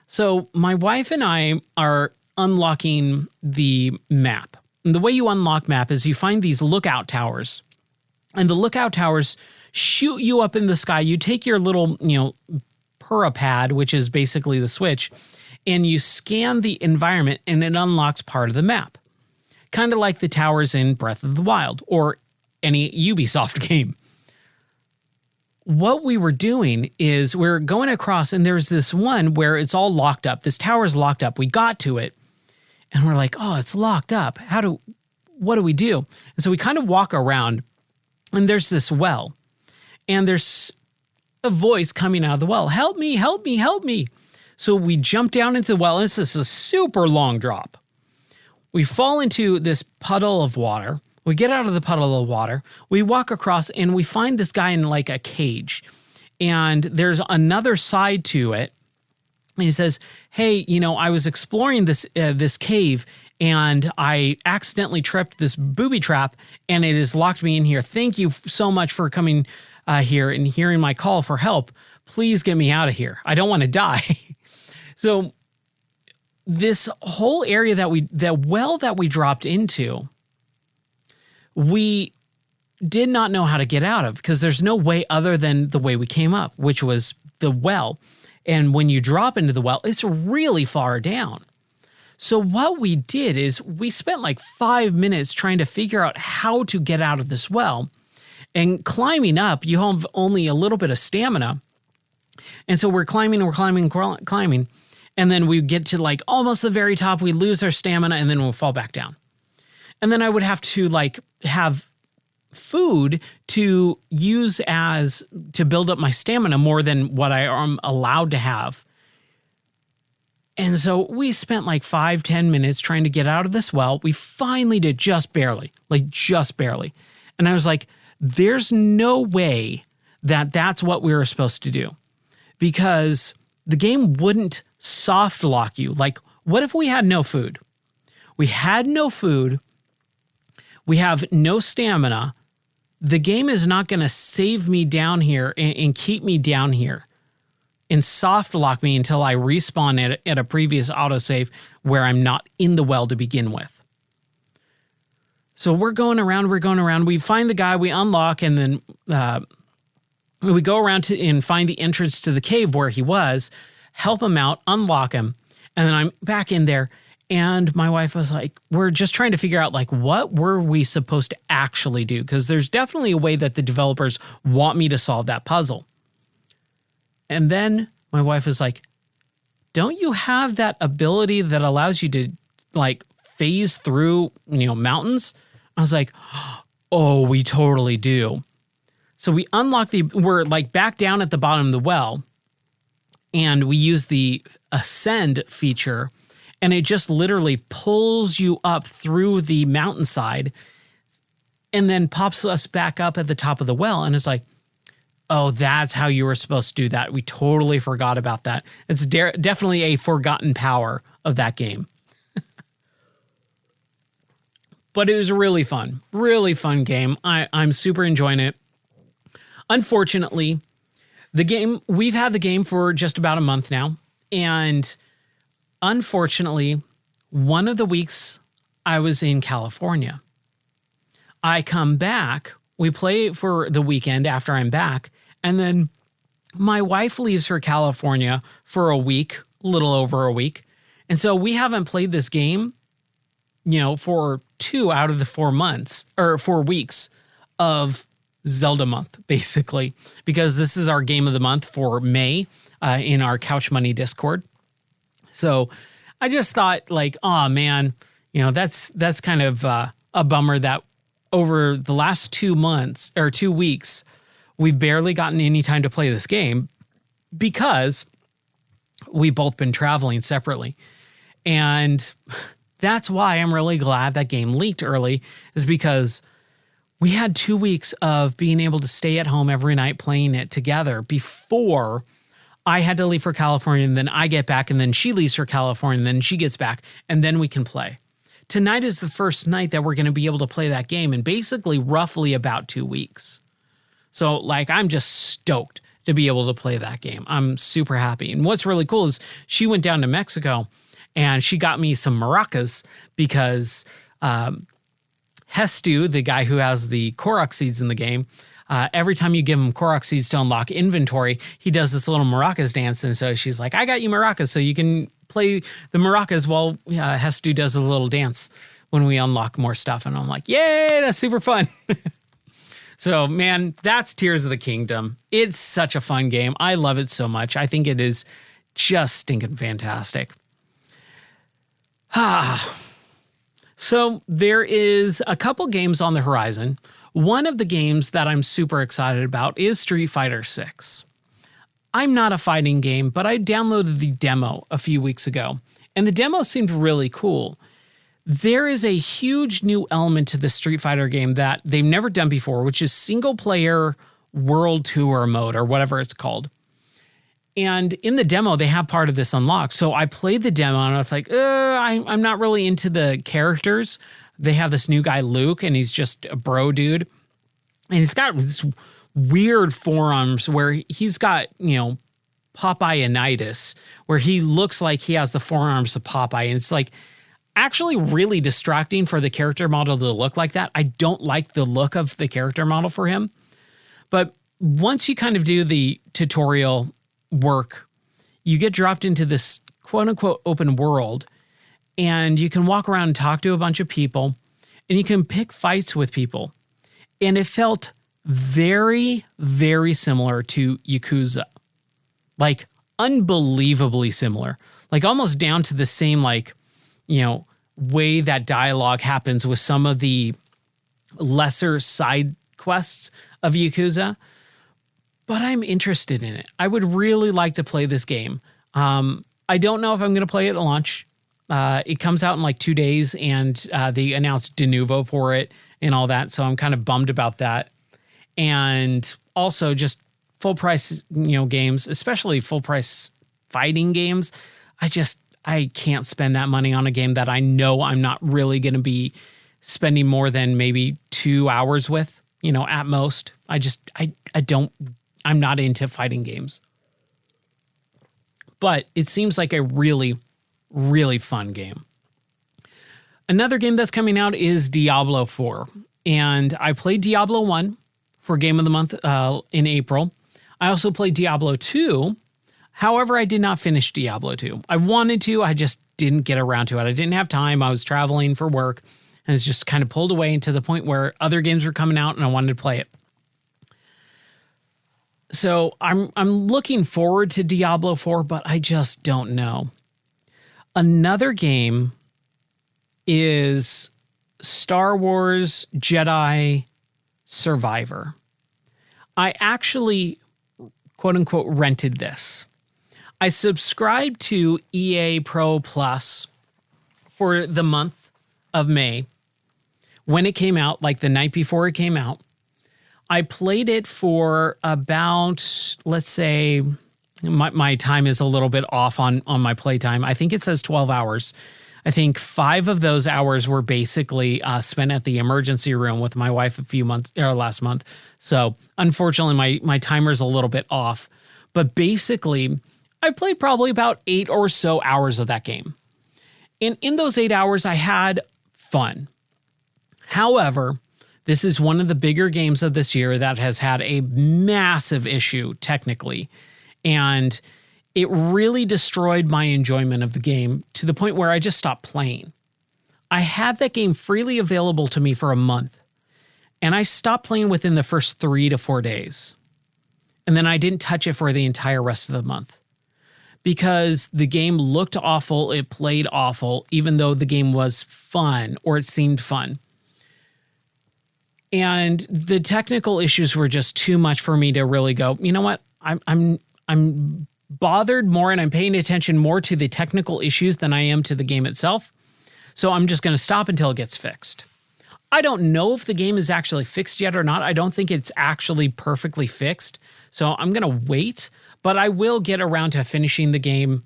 So my wife and I are unlocking the map. And the way you unlock map is you find these lookout towers. And the lookout towers shoot you up in the sky. You take your little, Pura pad, which is basically the switch, and you scan the environment, and it unlocks part of the map. Kind of like the towers in Breath of the Wild or any Ubisoft game. What we were doing is we're going across, and there's this one where it's all locked up. This tower's locked up. We got to it, and we're like, oh, it's locked up. What do we do? And so we kind of walk around, and there's this well, and there's a voice coming out of the well. Help me, help me, help me. So we jump down into the well, and this is a super long drop. We fall into this puddle of water. We get out of the puddle of water, we walk across, and we find this guy in like a cage. And there's another side to it. And he says, hey, I was exploring this cave, and I accidentally tripped this booby trap, and it has locked me in here. Thank you so much for coming here and hearing my call for help. Please get me out of here. I don't want to die. So this whole area that we dropped into, we did not know how to get out of, because there's no way other than the way we came up, which was the well. And when you drop into the well, it's really far down. So what we did is we spent like 5 minutes trying to figure out how to get out of this well. And climbing up, you have only a little bit of stamina. And so we're climbing. And then we get to like almost the very top, we lose our stamina, and then we'll fall back down. And then I would have to have food to use to build up my stamina more than what I am allowed to have. And so we spent like 5-10 minutes trying to get out of this well. We finally did, just barely. And I was like, there's no way that that's what we were supposed to do, because the game wouldn't soft lock you. Like, what if we had no food? We had no food. We have no stamina. The game is not going to save me down here and keep me down here and soft lock me until I respawn at a previous autosave where I'm not in the well to begin with. So we're going around. We find the guy, we unlock, and then we go around and find the entrance to the cave where he was, help him out, unlock him, and then I'm back in there. And my wife was like, we're just trying to figure out, like, what were we supposed to actually do? Because there's definitely a way that the developers want me to solve that puzzle. And then my wife was like, don't you have that ability that allows you to, like, phase through, mountains? I was like, oh, we totally do. So we unlock we're like back down at the bottom of the well, and we use the ascend feature, and it just literally pulls you up through the mountainside and then pops us back up at the top of the well. And it's like, oh, that's how you were supposed to do that. We totally forgot about that. It's definitely a forgotten power of that game. But it was really fun game. I'm super enjoying it. Unfortunately, we've had the game for just about a month now. And unfortunately, one of the weeks I was in California. I come back, we play for the weekend after I'm back, and then my wife leaves for California for a week, a little over a week. And so we haven't played this game, for 2 out of the 4 months, or 4 weeks of Zelda month, basically, because this is our game of the month for May in our Couch Money Discord. So I just thought, like, oh man, that's kind of a bummer that over the last 2 months or 2 weeks, we've barely gotten any time to play this game because we've both been traveling separately. And that's why I'm really glad that game leaked early, is because we had 2 weeks of being able to stay at home every night playing it together before I had to leave for California, and then I get back, and then she leaves for California, and then she gets back, and then we can play. Tonight is the first night that we're going to be able to play that game in basically roughly about 2 weeks. So, like, I'm just stoked to be able to play that game. I'm super happy. And what's really cool is she went down to Mexico and she got me some maracas because Hestu, the guy who has the Korok seeds in the game, every time you give him Korok seeds to unlock inventory, he does this little maracas dance. And so she's like, I got you maracas so you can play the maracas while Hestu does a little dance when we unlock more stuff. And I'm like, yay, that's super fun. So, man, that's Tears of the Kingdom. It's such a fun game. I love it so much. I think it is just stinking fantastic. So there is a couple games on the horizon. One of the games that I'm super excited about is Street Fighter 6. I'm not a fighting game, but I downloaded the demo a few weeks ago, and the demo seemed really cool. There is a huge new element to the Street Fighter game that they've never done before, which is single-player world tour mode, or whatever it's called. And in the demo, they have part of this unlocked. So I played the demo, and I was like, I'm not really into the characters. They have this new guy, Luke, and he's just a bro dude. And he's got this weird forearms where he's got, Popeye-initis, where he looks like he has the forearms of Popeye. And it's like actually really distracting for the character model to look like that. I don't like the look of the character model for him. But once you kind of do the tutorial work, you get dropped into this quote unquote open world, and you can walk around and talk to a bunch of people, and you can pick fights with people. And it felt very, very similar to Yakuza. Like unbelievably similar. Like almost down to the same, way that dialogue happens with some of the lesser side quests of Yakuza. But I'm interested in it. I would really like to play this game. I don't know if I'm going to play it at launch. It comes out in like 2 days, and they announced de novo for it and all that. So I'm kind of bummed about that. And also just full price, games, especially full price fighting games. I can't spend that money on a game that I know I'm not really going to be spending more than maybe 2 hours with, at most. I'm not into fighting games. but it seems like a really, really fun game. Another game that's coming out is Diablo 4. And I played Diablo 1 for Game of the Month in April. I also played Diablo 2. However, I did not finish Diablo 2. I wanted to, I just didn't get around to it. I didn't have time. I was traveling for work and was just kind of pulled away to the point where other games were coming out and I wanted to play it. So I'm looking forward to Diablo 4, but I just don't know. Another game is Star Wars Jedi Survivor. I actually, quote unquote, rented this. I subscribed to EA Pro Plus for the month of May when it came out, like the night before it came out. I played it for about, let's say, my time is a little bit off on my playtime. I think it says 12 hours. I think 5 of those hours were basically spent at the emergency room with my wife last month. So unfortunately, my timer's a little bit off. But basically, I played probably about 8 or so hours of that game. And in those 8 hours, I had fun. However, this is one of the bigger games of this year that has had a massive issue technically. And it really destroyed my enjoyment of the game to the point where I just stopped playing. I had that game freely available to me for a month, and I stopped playing within the first 3 to 4 days. And then I didn't touch it for the entire rest of the month because the game looked awful, it played awful, even though the game was fun or it seemed fun. And the technical issues were just too much for me to really go, you know what, I'm bothered more and I'm paying attention more to the technical issues than I am to the game itself. So I'm just going to stop until it gets fixed. I don't know if the game is actually fixed yet or not. I don't think it's actually perfectly fixed. So I'm going to wait, but I will get around to finishing the game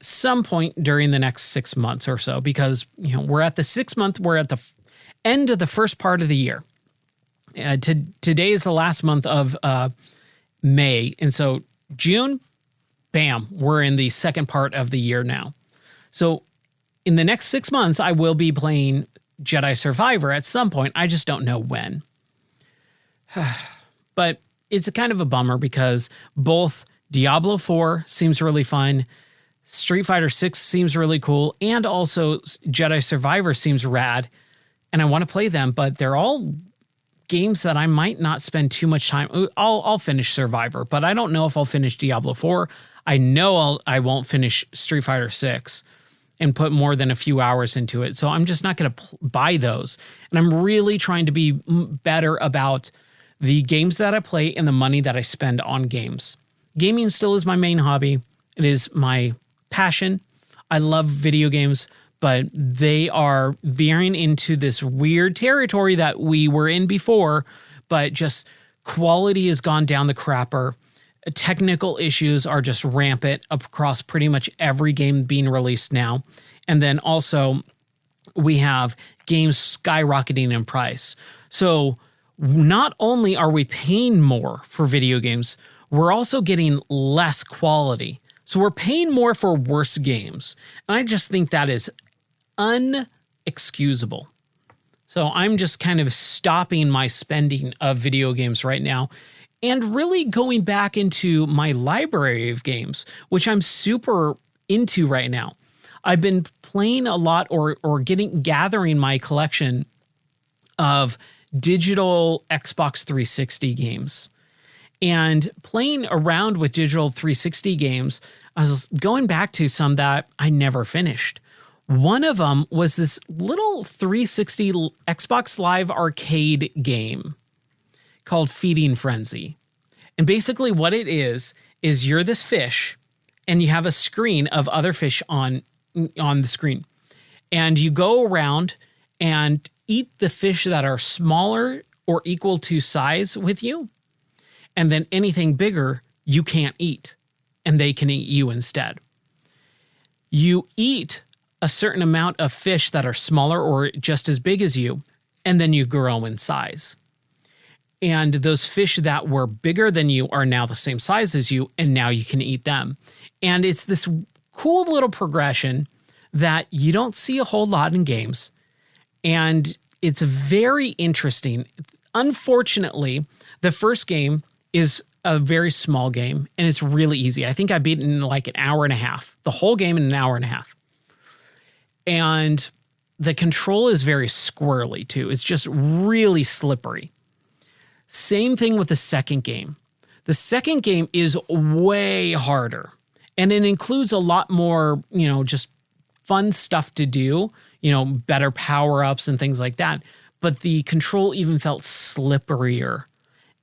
some point during the next 6 months or so, because we're at the 6th month. We're at the end of the first part of the year. Today is the last month of May. And so June, bam, we're in the second part of the year now. So in the next 6 months, I will be playing Jedi Survivor at some point. I just don't know when. But it's a kind of a bummer because both Diablo 4 seems really fun, Street Fighter 6 seems really cool, and also Jedi Survivor seems rad. And I want to play them, but they're all games that I might not spend too much time. I'll finish Survivor, but I don't know if I'll finish Diablo 4. I know I won't finish Street Fighter 6 and put more than a few hours into it. So I'm just not going to buy those. And I'm really trying to be better about the games that I play and the money that I spend on games. Gaming still is my main hobby. It is my passion. I love video games, but they are veering into this weird territory that we were in before, but just quality has gone down the crapper. Technical issues are just rampant across pretty much every game being released now. And then also we have games skyrocketing in price. So not only are we paying more for video games, we're also getting less quality. So we're paying more for worse games. And I just think that is unexcusable. So I'm just kind of stopping my spending of video games right now and really going back into my library of games, which I'm super into right now. I've been playing a lot or gathering my collection of digital Xbox 360 games. And playing around with digital 360 games, I was going back to some that I never finished. One of them was this little 360 Xbox Live arcade game called Feeding Frenzy. And basically what it is you're this fish and you have a screen of other fish on the screen. And you go around and eat the fish that are smaller or equal to size with you. And then anything bigger you can't eat, and they can eat you instead. You eat a certain amount of fish that are smaller or just as big as you, and then you grow in size. And those fish that were bigger than you are now the same size as you, and now you can eat them. And it's this cool little progression that you don't see a whole lot in games. And it's very interesting. Unfortunately, the first game is a very small game, and it's really easy. I think I beat it in like an hour and a half, the whole game in an hour and a half. And the control is very squirrely too. It's just really slippery. Same thing with the second game. The second game is way harder, and it includes a lot more, just fun stuff to do, better power-ups and things like that. But the control even felt slipperier,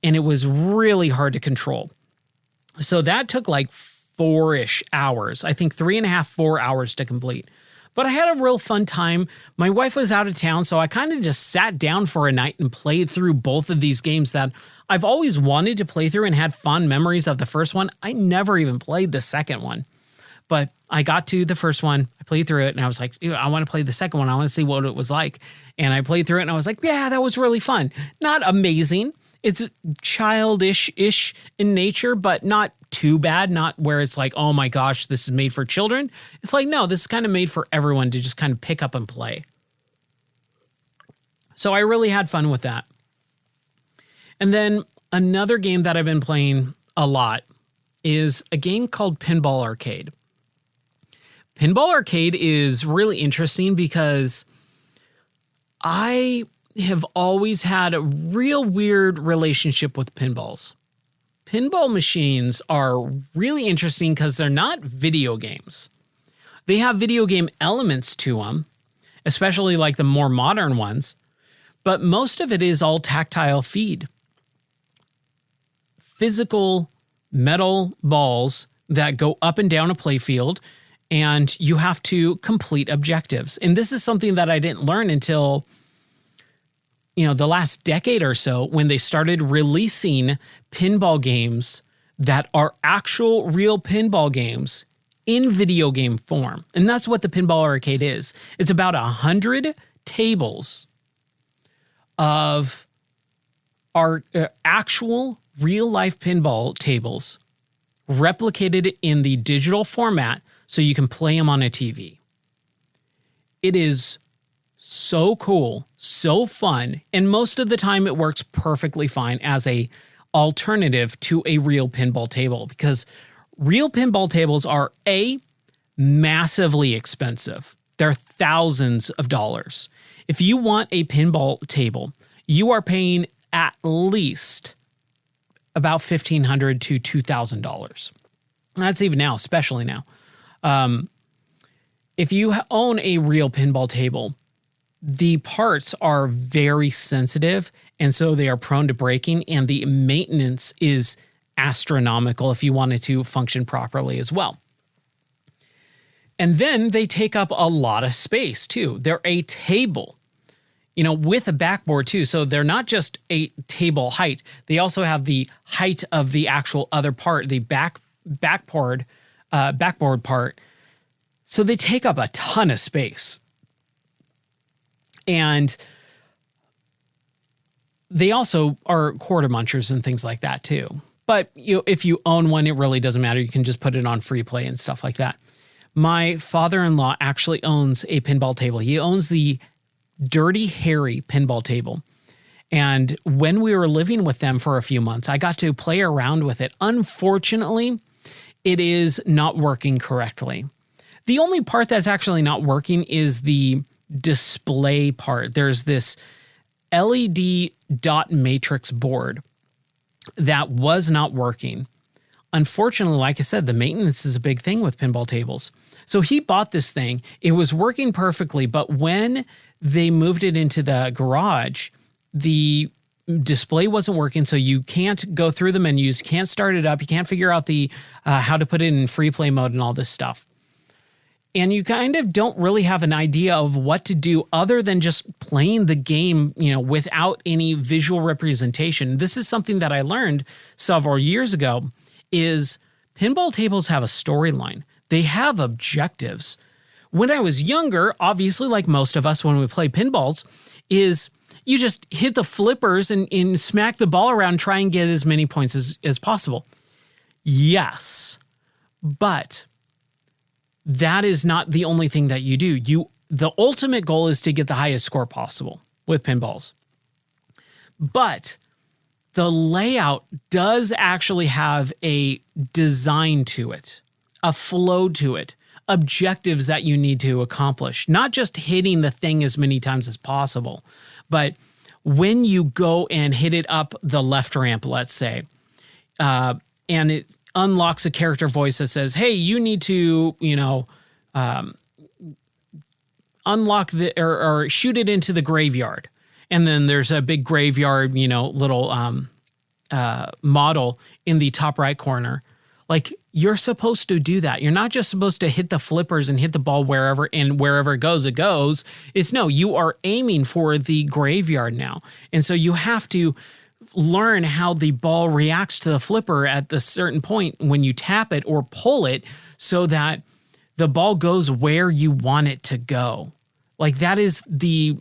and it was really hard to control. So that took like 4-ish hours. I think 3.5, 4 hours to complete. But I had a real fun time. My wife was out of town, so I kind of just sat down for a night and played through both of these games that I've always wanted to play through and had fond memories of the first one. I never even played the second one. But I got to the first one, I played through it, and I was like, I want to play the second one. I want to see what it was like. And I played through it, and I was like, yeah, that was really fun. Not amazing. It's childish-ish in nature, but not too bad. Not where it's like, oh my gosh, this is made for children. It's like, no, this is kind of made for everyone to just kind of pick up and play. So I really had fun with that. And then another game that I've been playing a lot is a game called Pinball Arcade. Pinball Arcade is really interesting because I have always had a real weird relationship with pinballs. Pinball machines are really interesting because they're not video games. They have video game elements to them, especially like the more modern ones, but most of it is all tactile feed. Physical metal balls that go up and down a playfield, and you have to complete objectives. And this is something that I didn't learn until the last decade or so, when they started releasing pinball games that are actual real pinball games in video game form. And that's what the Pinball Arcade is. It's about 100 tables of our actual real life pinball tables replicated in the digital format so you can play them on a TV. It is so cool, so fun, and most of the time it works perfectly fine as a alternative to a real pinball table, because real pinball tables are massively expensive. They're thousands of dollars. If you want a pinball table, you are paying at least about $1,500 to $2,000. That's even now, especially now. If you own a real pinball table, the parts are very sensitive, and so they are prone to breaking, and the maintenance is astronomical if you want it to function properly as well. And then they take up a lot of space too. They're a table, with a backboard too. So they're not just a table height. They also have the height of the actual other part, the backboard part. So they take up a ton of space. And they also are quarter munchers and things like that too. But if you own one, it really doesn't matter. You can just put it on free play and stuff like that. My father-in-law actually owns a pinball table. He owns the Dirty Harry pinball table. And when we were living with them for a few months, I got to play around with it. Unfortunately, it is not working correctly. The only part that's actually not working is the display part. There's this LED dot matrix board that was not working. Unfortunately, like I said, the maintenance is a big thing with pinball tables. So he bought this thing. It was working perfectly, but when they moved it into the garage, the display wasn't working, so you can't go through the menus, you can't start it up, you can't figure out the how to put it in free play mode and all this stuff. And you kind of don't really have an idea of what to do other than just playing the game, without any visual representation. This is something that I learned several years ago, is pinball tables have a storyline. They have objectives. When I was younger, obviously, like most of us when we play pinballs, is, You just hit the flippers and smack the ball around, try and get as many points as possible. Yes, but that is not the only thing that you do. The ultimate goal is to get the highest score possible with pinballs. But the layout does actually have a design to it, a flow to it, objectives that you need to accomplish, not just hitting the thing as many times as possible, but when you go and hit it up the left ramp, let's say, and it unlocks a character voice that says, hey, you need to, unlock or shoot it into the graveyard. And then there's a big graveyard, little model in the top right corner. Like, you're supposed to do that. You're not just supposed to hit the flippers and hit the ball wherever it goes, it goes. No, you are aiming for the graveyard now. And so you have to learn how the ball reacts to the flipper at the certain point when you tap it or pull it so that the ball goes where you want it to go. Like, that is the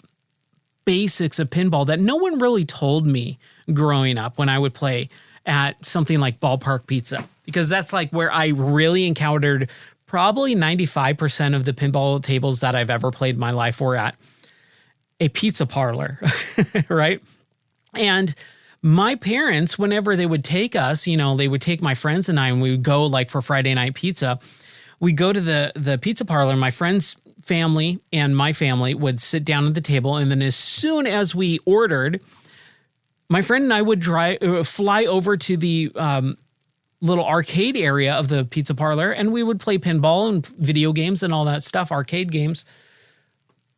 basics of pinball that no one really told me growing up when I would play at something like Ballpark Pizza, because that's like where I really encountered probably 95% of the pinball tables that I've ever played in my life were at a pizza parlor, right? And my parents, whenever they would take us, they would take my friends and I, and we would go like for Friday night pizza. We go to the pizza parlor, and my friend's family and my family would sit down at the table. And then as soon as we ordered, my friend and I would fly over to the little arcade area of the pizza parlor, and we would play pinball and video games and all that stuff, arcade games.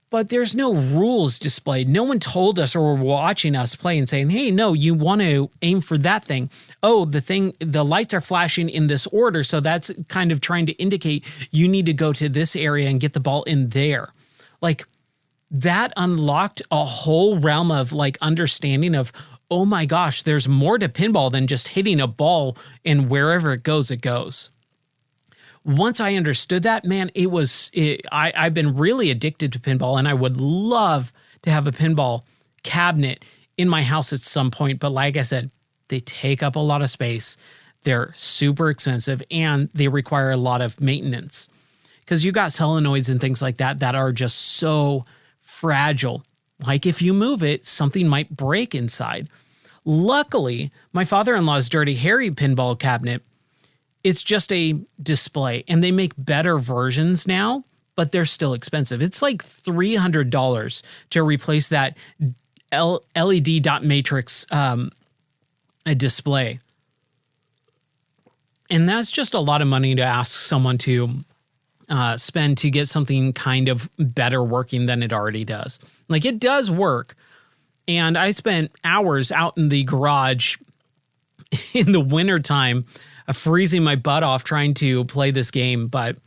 But there's no rules displayed. No one told us or were watching us play and saying, hey, no, you want to aim for that thing. Oh, the lights are flashing in this order, so that's kind of trying to indicate you need to go to this area and get the ball in there. Like, that unlocked a whole realm of like understanding of, oh my gosh, there's more to pinball than just hitting a ball and wherever it goes, it goes. Once I understood that, man, I've been really addicted to pinball, and I would love to have a pinball cabinet in my house at some point. But like I said, they take up a lot of space. They're super expensive, and they require a lot of maintenance because you got solenoids and things like that that are just so fragile. Like, if you move it, something might break inside. Luckily, my father-in-law's Dirty Harry pinball cabinet, it's just a display, and they make better versions now, but they're still expensive. It's like $300 to replace that LED dot matrix display. And that's just a lot of money to ask someone to spend to get something kind of better working than it already does. Like, it does work. And I spent hours out in the garage in the wintertime freezing my butt off trying to play this game, but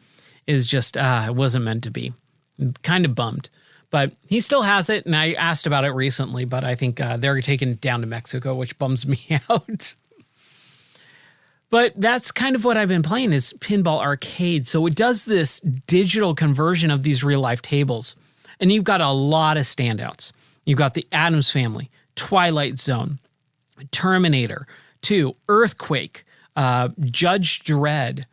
it's just, it wasn't meant to be. I'm kind of bummed. But he still has it, and I asked about it recently, but I think they're taking it down to Mexico, which bums me out. But that's kind of what I've been playing is Pinball Arcade. So it does this digital conversion of these real-life tables. And you've got a lot of standouts. You've got the Addams Family, Twilight Zone, Terminator 2, Earthquake, Judge Dredd,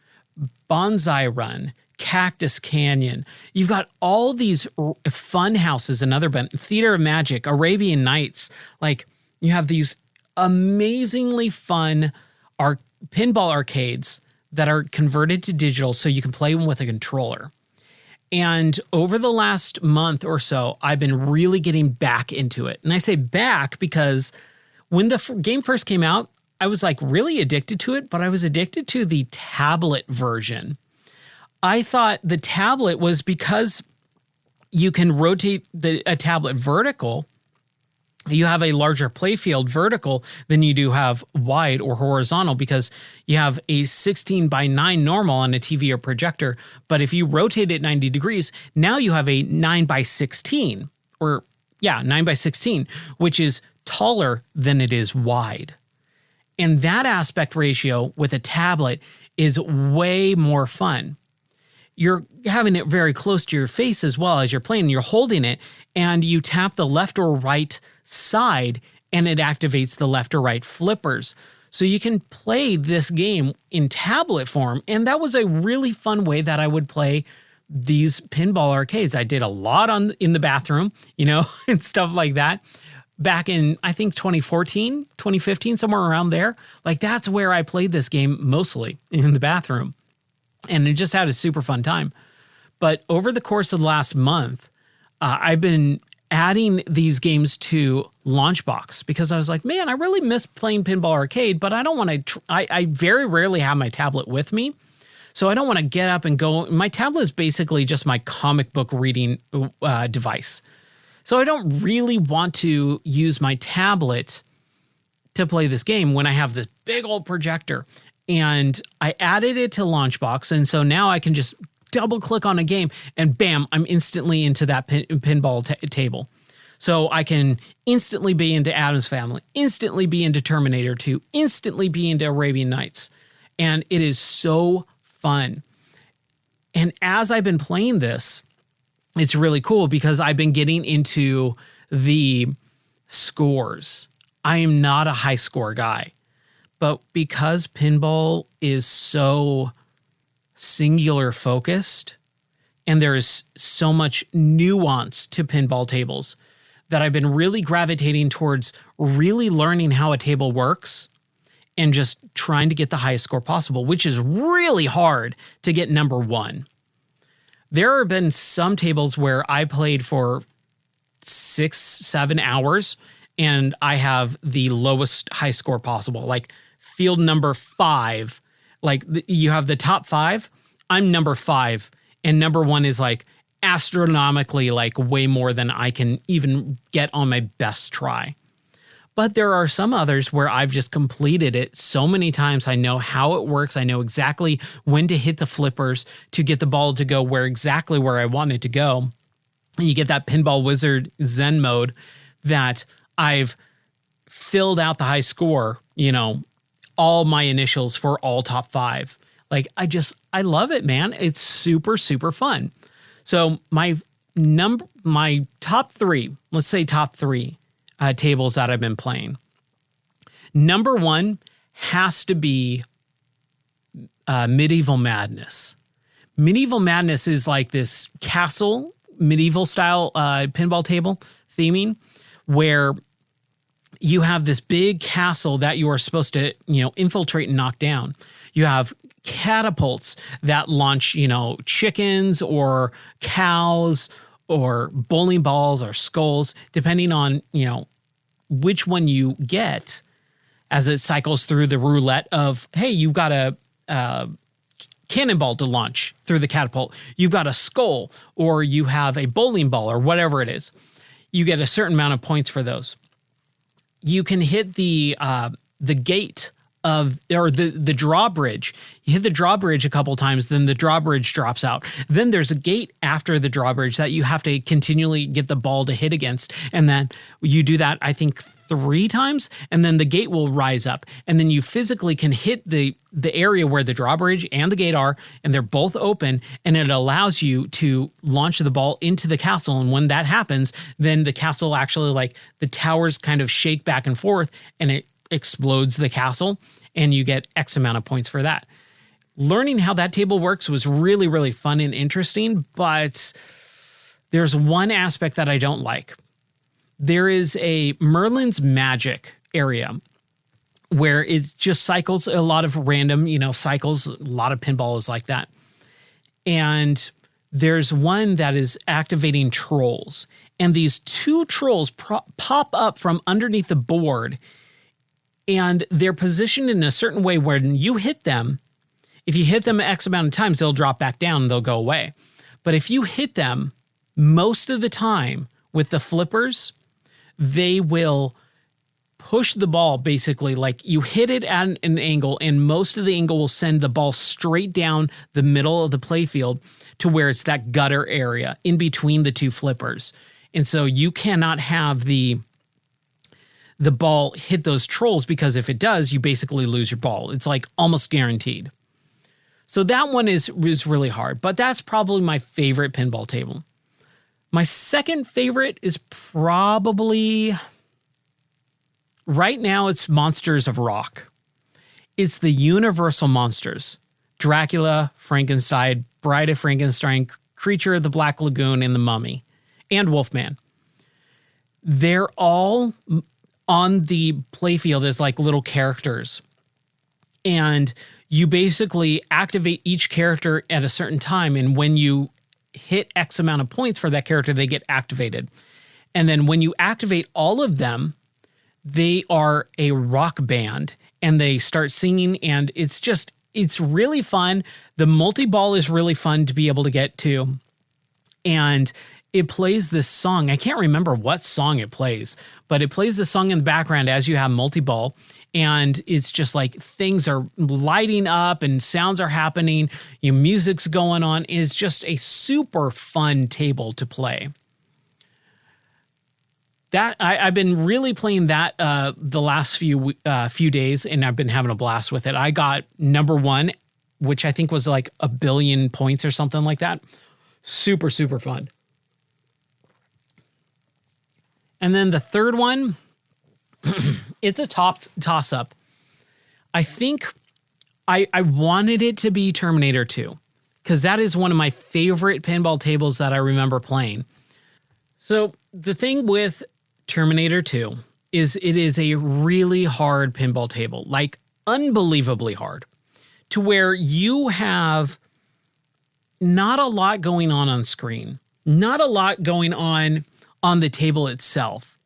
Bonsai Run, Cactus Canyon. You've got all these fun houses, another Theater of Magic, Arabian Nights. Like, you have these amazingly fun pinball arcades that are converted to digital so you can play them with a controller. And over the last month or so, I've been really getting back into it. And I say back because when the game first came out, I was like really addicted to it, but I was addicted to the tablet version. I thought the tablet was because you can rotate a tablet vertical. You have a larger playfield vertical than you do have wide or horizontal because you have a 16:9 normal on a TV or projector. But if you rotate it 90 degrees, now you have a 9:16 9:16, which is taller than it is wide. And that aspect ratio with a tablet is way more fun. You're having it very close to your face as well as you're playing. You're holding it and you tap the left or right side and it activates the left or right flippers. So you can play this game in tablet form. And that was a really fun way that I would play these pinball arcades. I did a lot in the bathroom, and stuff like that. Back in, I think, 2014, 2015, somewhere around there. Like, that's where I played this game mostly, in the bathroom. And it just had a super fun time. But over the course of the last month, I've been adding these games to Launchbox because I was like, man, I really miss playing Pinball Arcade, but I don't want to, I very rarely have my tablet with me. So I don't want to get up and go. My tablet is basically just my comic book reading device. So I don't really want to use my tablet to play this game when I have this big old projector. And I added it to Launchbox. And so now I can just double click on a game and bam, I'm instantly into that pinball table. So I can instantly be into Addams Family, instantly be into Terminator 2, instantly be into Arabian Nights. And it is so fun. And as I've been playing this, it's really cool because I've been getting into the scores. I am not a high score guy, but because pinball is so singular focused and there is so much nuance to pinball tables that I've been really gravitating towards really learning how a table works and just trying to get the highest score possible, which is really hard to get number one. There have been some tables where I played for 6-7 hours and I have the lowest high score possible, like field number 5. Like you have the top 5, I'm number 5, and number 1 is like astronomically like way more than I can even get on my best try. But there are some others where I've just completed it so many times. I know how it works. I know exactly when to hit the flippers to get the ball to go exactly where I want it to go. And you get that Pinball Wizard Zen mode that I've filled out the high score, all my initials for all top 5. Like, I love it, man. It's super, super fun. So my top 3, let's say top 3 tables that I've been playing. Number 1 has to be Medieval Madness. Medieval Madness is like this castle, medieval style pinball table theming where you have this big castle that you are supposed to, infiltrate and knock down. You have catapults that launch, chickens or cows or bowling balls or skulls, depending on, which one you get as it cycles through the roulette of, hey, you've got a cannonball to launch through the catapult. You've got a skull or you have a bowling ball or whatever it is. You get a certain amount of points for those. You can hit the gate the drawbridge. You hit the drawbridge a couple times, then the drawbridge drops out. Then there's a gate after the drawbridge that you have to continually get the ball to hit against. And then you do that, I think, 3 times, and then the gate will rise up. And then you physically can hit the area where the drawbridge and the gate are, and they're both open, and it allows you to launch the ball into the castle. And when that happens, then the castle actually, like, the towers kind of shake back and forth, and it explodes the castle, and you get X amount of points for that. Learning how that table works was really, really fun and interesting, but there's one aspect that I don't like. There is a Merlin's Magic area where it just cycles a lot of random, cycles. A lot of pinball is like that. And there's one that is activating trolls. And these 2 trolls pop up from underneath the board, and they're positioned in a certain way where when you hit them, if you hit them X amount of times, they'll drop back down and they'll go away. But if you hit them most of the time with the flippers, they will push the ball, basically, like you hit it at an angle, and most of the angle will send the ball straight down the middle of the playfield to where it's that gutter area in between the 2 flippers. And so you cannot have the ball hit those trolls, because if it does, you basically lose your ball. It's like almost guaranteed. So that one is really hard, but that's probably my favorite pinball table. My second favorite is probably Right now, it's Monsters of Rock. It's the universal monsters: Dracula, Frankenstein, Bride of Frankenstein, Creature of the Black Lagoon, and the Mummy, and Wolfman. They're all on the playfield as like little characters. And you basically activate each character at a certain time. And when you hit X amount of points for that character, they get activated. And then when you activate all of them, they are a rock band and they start singing. And it's really fun. The multi-ball is really fun to be able to get to. And it plays this song. I can't remember what song it plays, but it plays the song in the background as you have multi-ball. And it's just like things are lighting up and sounds are happening. Your music's going on. It's just a super fun table to play. That I've been really playing that the last few days, and I've been having a blast with it. I got number 1, which I think was like 1 billion points or something like that. Super, super fun. And then the third one, it's a toss-up. I think I wanted it to be Terminator 2, because that is one of my favorite pinball tables that I remember playing. So the thing with Terminator 2 is it is a really hard pinball table, like unbelievably hard, to where you have not a lot going on screen, not a lot going on the table itself,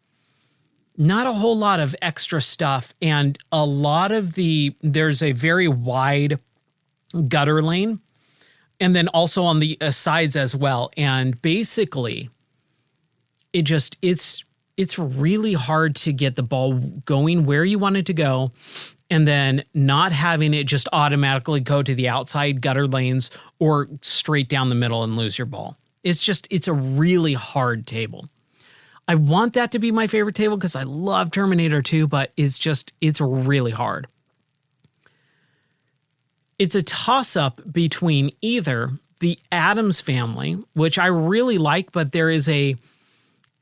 not a whole lot of extra stuff, and a lot of there's a very wide gutter lane, and then also on the sides as well. And basically, it's really hard to get the ball going where you want it to go, and then not having it just automatically go to the outside gutter lanes or straight down the middle and lose your ball. It's a really hard table. I want that to be my favorite table because I love Terminator 2, but it's really hard. It's a toss-up between either the Addams Family, which I really like, but there is with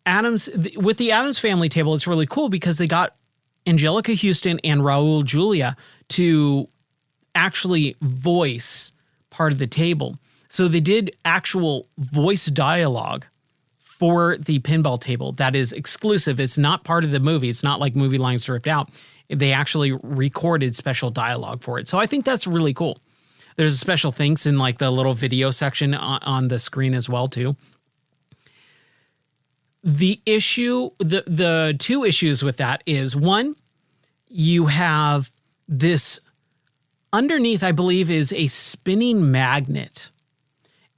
the Addams Family table, it's really cool because they got Angelica Houston and Raul Julia to actually voice part of the table. So they did actual voice dialogue for the pinball table that is exclusive. It's not part of the movie. It's not like movie lines ripped out. They actually recorded special dialogue for it. So I think that's really cool. There's special things in like the little video section on the screen as well too. The two issues with that is, one, you have this underneath, I believe, is a spinning magnet.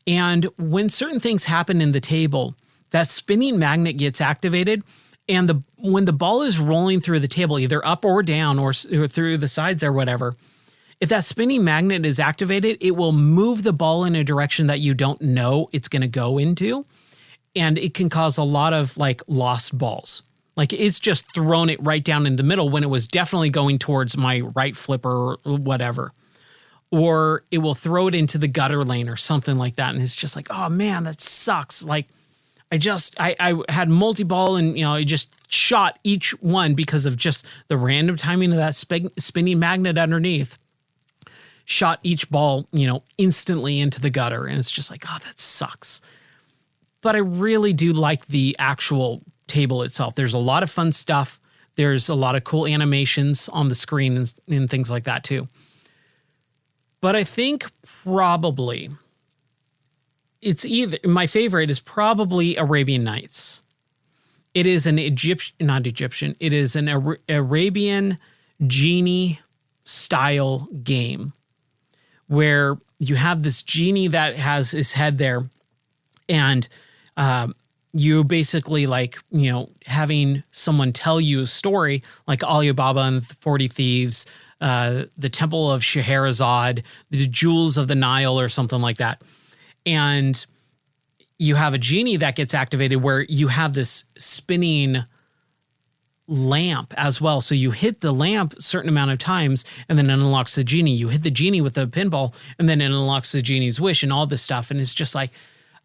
And when certain things happen in the table, that spinning magnet gets activated, and when the ball is rolling through the table, either up or down or through the sides or whatever, if that spinning magnet is activated, it will move the ball in a direction that you don't know it's going to go into, and it can cause a lot of like lost balls. Like it's just thrown it right down in the middle when it was definitely going towards my right flipper or whatever. Or it will throw it into the gutter lane or something like that, and it's just like, oh man, that sucks. Like I had multi-ball and, it just shot each one because of just the random timing of that spinning magnet underneath. Shot each ball, instantly into the gutter. And it's just like, oh, that sucks. But I really do like the actual table itself. There's a lot of fun stuff. There's a lot of cool animations on the screen and things like that too. But I think probably my favorite is probably Arabian Nights. It is an it is an Arabian genie style game where you have this genie that has his head there, and you basically having someone tell you a story like Alibaba and the 40 Thieves, the Temple of Scheherazade, the Jewels of the Nile or something like that. And you have a genie that gets activated where you have this spinning lamp as well. So you hit the lamp a certain amount of times and then it unlocks the genie. You hit the genie with the pinball and then it unlocks the genie's wish and all this stuff. And it's just like,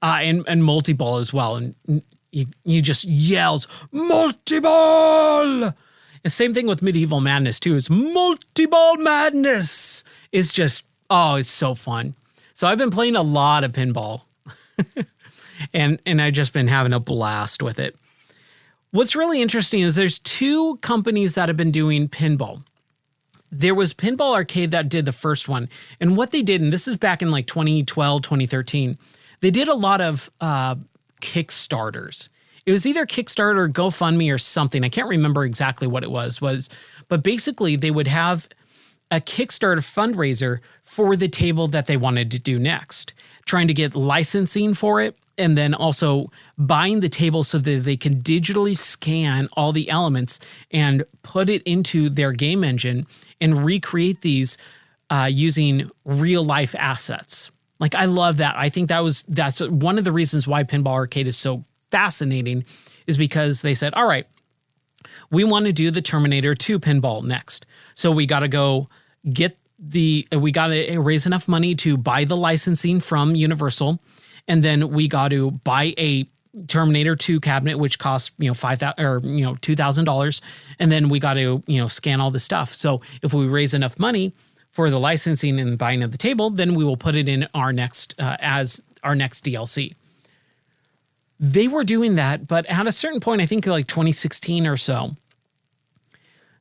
and multi-ball as well. And you just yells, multi-ball! And same thing with Medieval Madness too. It's multi-ball madness. It's just, oh, it's so fun. So I've been playing a lot of pinball and I've just been having a blast with it. What's really interesting is there's two companies that have been doing pinball. There was Pinball Arcade that did the first one. And what they did, and this is back in like 2012, 2013, they did a lot of Kickstarters. It was either Kickstarter or GoFundMe or something. I can't remember exactly what it was, but basically they would have a Kickstarter fundraiser for the table that they wanted to do next, trying to get licensing for it, and then also buying the table so that they can digitally scan all the elements and put it into their game engine and recreate these using real life assets. Like, I love that. I think that's one of the reasons why Pinball Arcade is so fascinating, is because they said, all right, we want to do the Terminator 2 pinball next. So we got to go we got to raise enough money to buy the licensing from Universal. And then we got to buy a Terminator 2 cabinet, which costs, $5,000 or $2,000. And then we got to, scan all the stuff. So if we raise enough money for the licensing and buying of the table, then we will put it in our next, as our next DLC. They were doing that, but at a certain point, I think like 2016 or so,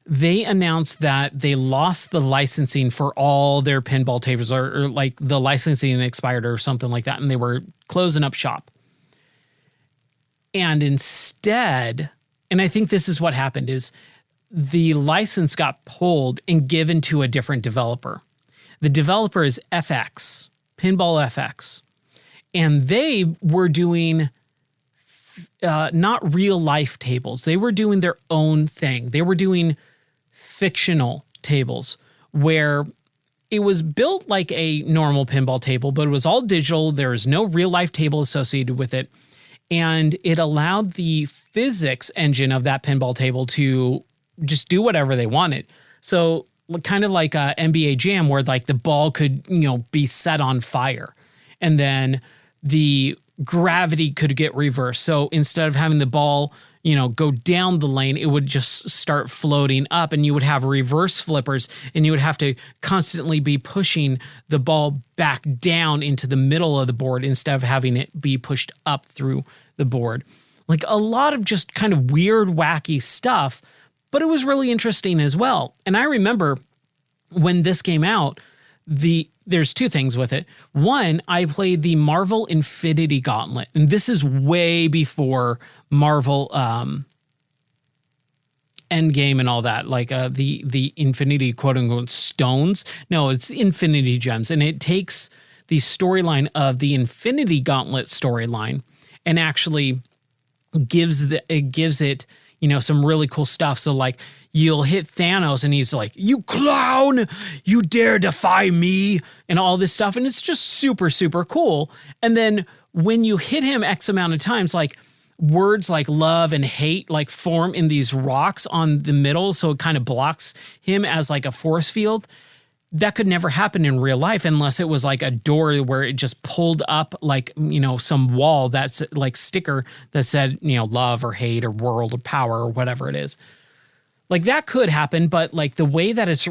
they announced that they lost the licensing for all their pinball tables, or like the licensing expired or something like that, and they were closing up shop. And instead, and I think this is what happened, is the license got pulled and given to a different developer. The developer is FX, Pinball FX, and they were doing not real life tables. They were doing their own thing. They were doing fictional tables where it was built like a normal pinball table, but it was all digital. There was no real life table associated with it. And it allowed the physics engine of that pinball table to just do whatever they wanted. So kind of like a NBA Jam, where like the ball could, be set on fire, and then the gravity could get reversed. So instead of having the ball, go down the lane, it would just start floating up, and you would have reverse flippers, and you would have to constantly be pushing the ball back down into the middle of the board instead of having it be pushed up through the board. Like, a lot of just kind of weird, wacky stuff, but it was really interesting as well. And I remember when this came out, there's two things with it. One, I played the Marvel Infinity Gauntlet, and this is way before Marvel Endgame and all that, like the Infinity quote unquote stones. No, it's Infinity Gems, and it takes the storyline of the Infinity Gauntlet storyline and actually gives it some really cool stuff. So like, you'll hit Thanos and he's like, "You clown, you dare defy me," and all this stuff. And it's just super, super cool. And then when you hit him X amount of times, like words like love and hate like form in these rocks on the middle. So it kind of blocks him as like a force field. That could never happen in real life unless it was like a door where it just pulled up like, some wall that's like sticker that said, love or hate or world or power or whatever it is. Like, that could happen, but like the way that it's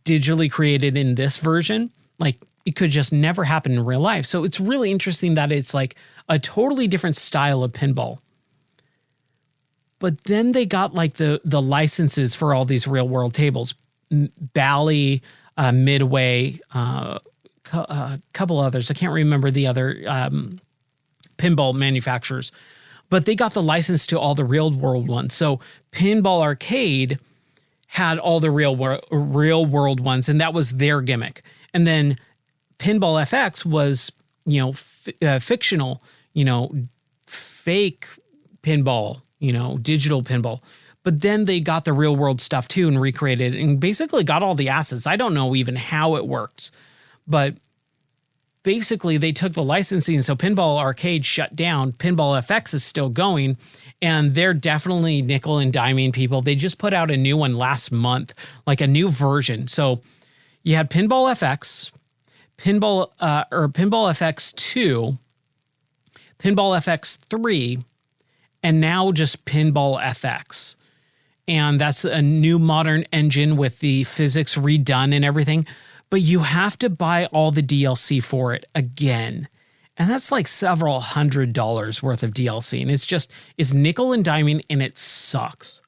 digitally created in this version, like it could just never happen in real life. So it's really interesting that it's like a totally different style of pinball. But then they got like the licenses for all these real world tables, Bally, Midway, a couple others. I can't remember the other pinball manufacturers, but they got the license to all the real world ones. So Pinball Arcade had all the real world ones, and that was their gimmick. And then Pinball FX was, fictional, fake pinball, digital pinball. But then they got the real world stuff too and recreated it and basically got all the assets. I don't know even how it works, but basically they took the licensing. So Pinball Arcade shut down. Pinball FX is still going, and they're definitely nickel and diming people. They just put out a new one last month, like a new version. So you had Pinball FX, Pinball FX 2, Pinball FX 3, and now just Pinball FX. and that's a new modern engine with the physics redone and everything. But you have to buy all the DLC for it again. And that's like several $100s worth of DLC. And it's nickel and diming, and it sucks.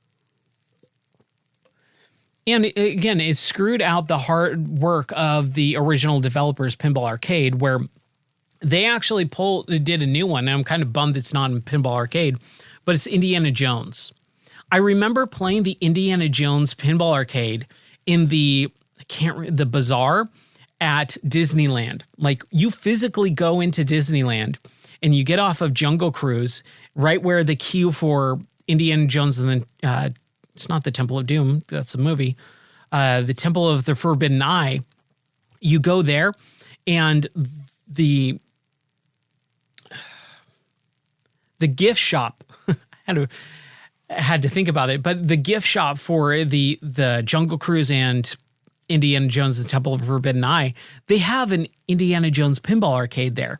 And again, it screwed out the hard work of the original developers, Pinball Arcade, where they actually did a new one. And I'm kind of bummed it's not in Pinball Arcade, but it's Indiana Jones. I remember playing the Indiana Jones Pinball Arcade in the bazaar at Disneyland. Like, you physically go into Disneyland and you get off of Jungle Cruise right where the queue for Indiana Jones and then it's not the Temple of Doom, that's a movie, the Temple of the Forbidden Eye. You go there, and the gift shop had to think about it, but the gift shop for the Jungle Cruise and Indiana Jones and Temple of the Forbidden Eye, they have an Indiana Jones pinball arcade there.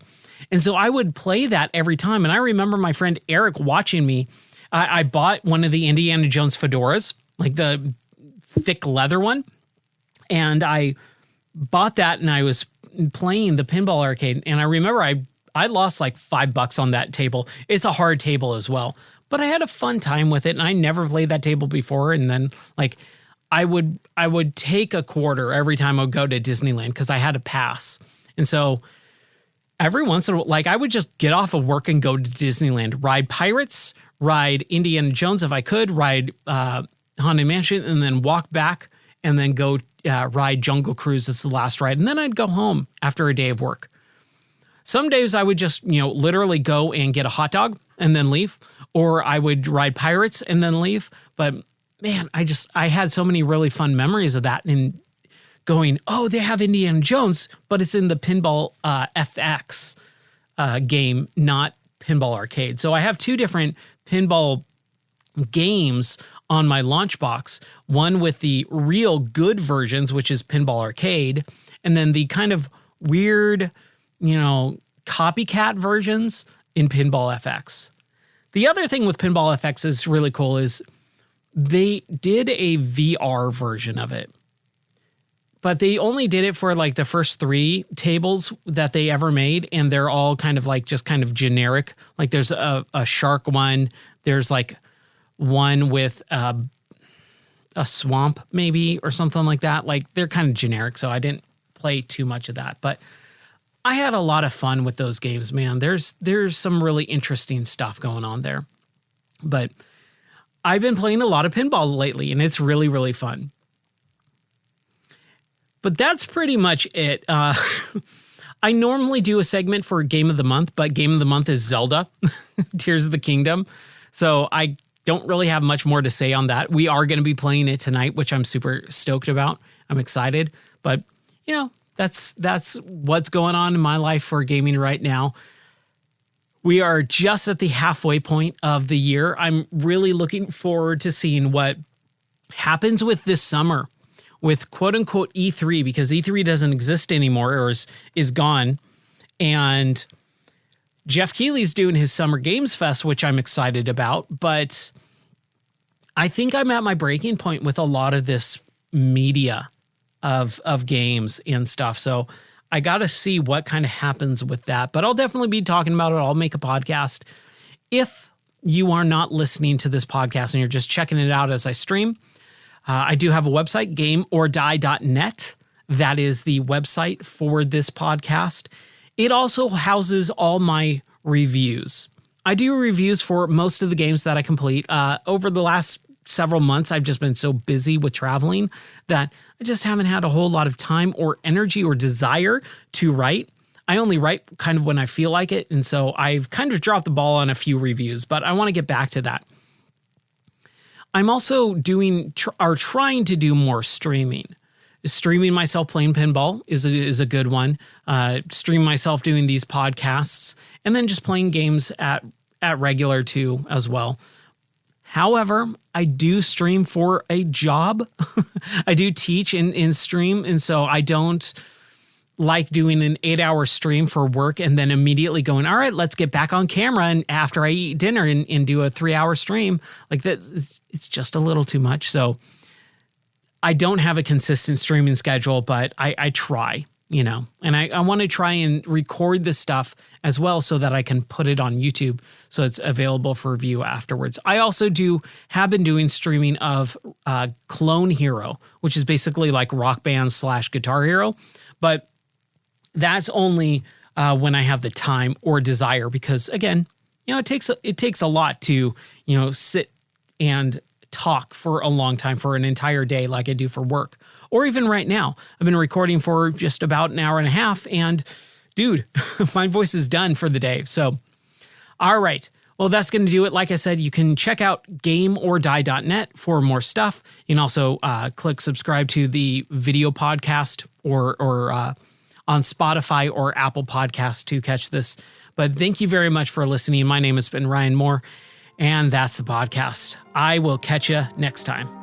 And so I would play that every time. And I remember my friend Eric watching me. I bought one of the Indiana Jones fedoras, like the thick leather one. And I bought that, and I was playing the pinball arcade. And I remember I lost like $5 on that table. It's a hard table as well, but I had a fun time with it. And I never played that table before. And then like I would take a quarter every time I would go to Disneyland because I had a pass. And so every once in a while, like, I would just get off of work and go to Disneyland, ride Pirates, ride Indiana Jones if I could, ride Haunted Mansion, and then walk back and then go ride Jungle Cruise. It's the last ride. And then I'd go home after a day of work. Some days I would just, literally go and get a hot dog and then leave, or I would ride Pirates and then leave. But man, I had so many really fun memories of that, and going, oh, they have Indiana Jones, but it's in the Pinball FX game, not Pinball Arcade. So I have two different pinball games on my launch box, one with the real good versions, which is Pinball Arcade, and then the kind of weird, copycat versions in Pinball FX. The other thing with Pinball FX is really cool is they did a VR version of it, but they only did it for like the first 3 tables that they ever made. And they're all kind of like just kind of generic. Like there's a shark one. There's like one with a swamp maybe or something like that. Like they're kind of generic. So I didn't play too much of that, but I had a lot of fun with those games, man. There's some really interesting stuff going on there, but I've been playing a lot of pinball lately, and it's really, really fun. But that's pretty much it. I normally do a segment for Game of the Month, but Game of the Month is Zelda, Tears of the Kingdom. So I don't really have much more to say on that. We are going to be playing it tonight, which I'm super stoked about. I'm excited. But, that's what's going on in my life for gaming right now. We are just at the halfway point of the year. I'm really looking forward to seeing what happens with this summer with quote unquote E3, because E3 doesn't exist anymore, or is gone. And Jeff Keighley's doing his Summer Games Fest, which I'm excited about. But I think I'm at my breaking point with a lot of this media of games and stuff. So I got to see what kind of happens with that, but I'll definitely be talking about it. I'll make a podcast. If you are not listening to this podcast and you're just checking it out as I stream, I do have a website, gameordie.net. That is the website for this podcast. It also houses all my reviews. I do reviews for most of the games that I complete. Over the last several months, I've just been so busy with traveling that I just haven't had a whole lot of time or energy or desire to write. I only write kind of when I feel like it. And so I've kind of dropped the ball on a few reviews, but I want to get back to that. I'm also trying to do more streaming. Streaming myself playing pinball is a good one. Stream myself doing these podcasts, and then just playing games at regular too as well. However, I do stream for a job. I do teach in stream, and so I don't like doing an 8-hour stream for work and then immediately going, all right, let's get back on camera. And after I eat dinner and do a 3-hour stream like that, it's just a little too much. So I don't have a consistent streaming schedule, but I try, and I want to try and record this stuff as well so that I can put it on YouTube so it's available for review afterwards. I also have been doing streaming of Clone Hero, which is basically like Rock Band / Guitar Hero, but that's only when I have the time or desire, because again, it takes a lot to, sit and talk for a long time for an entire day like I do for work. Or even right now, I've been recording for just about an hour and a half, and dude, my voice is done for the day. So, all right. Well, that's going to do it. Like I said, you can check out gameordie.net for more stuff. You can also click subscribe to the video podcast or on Spotify or Apple Podcasts to catch this. But thank you very much for listening. My name has been Ryan Moore, and that's the podcast. I will catch you next time.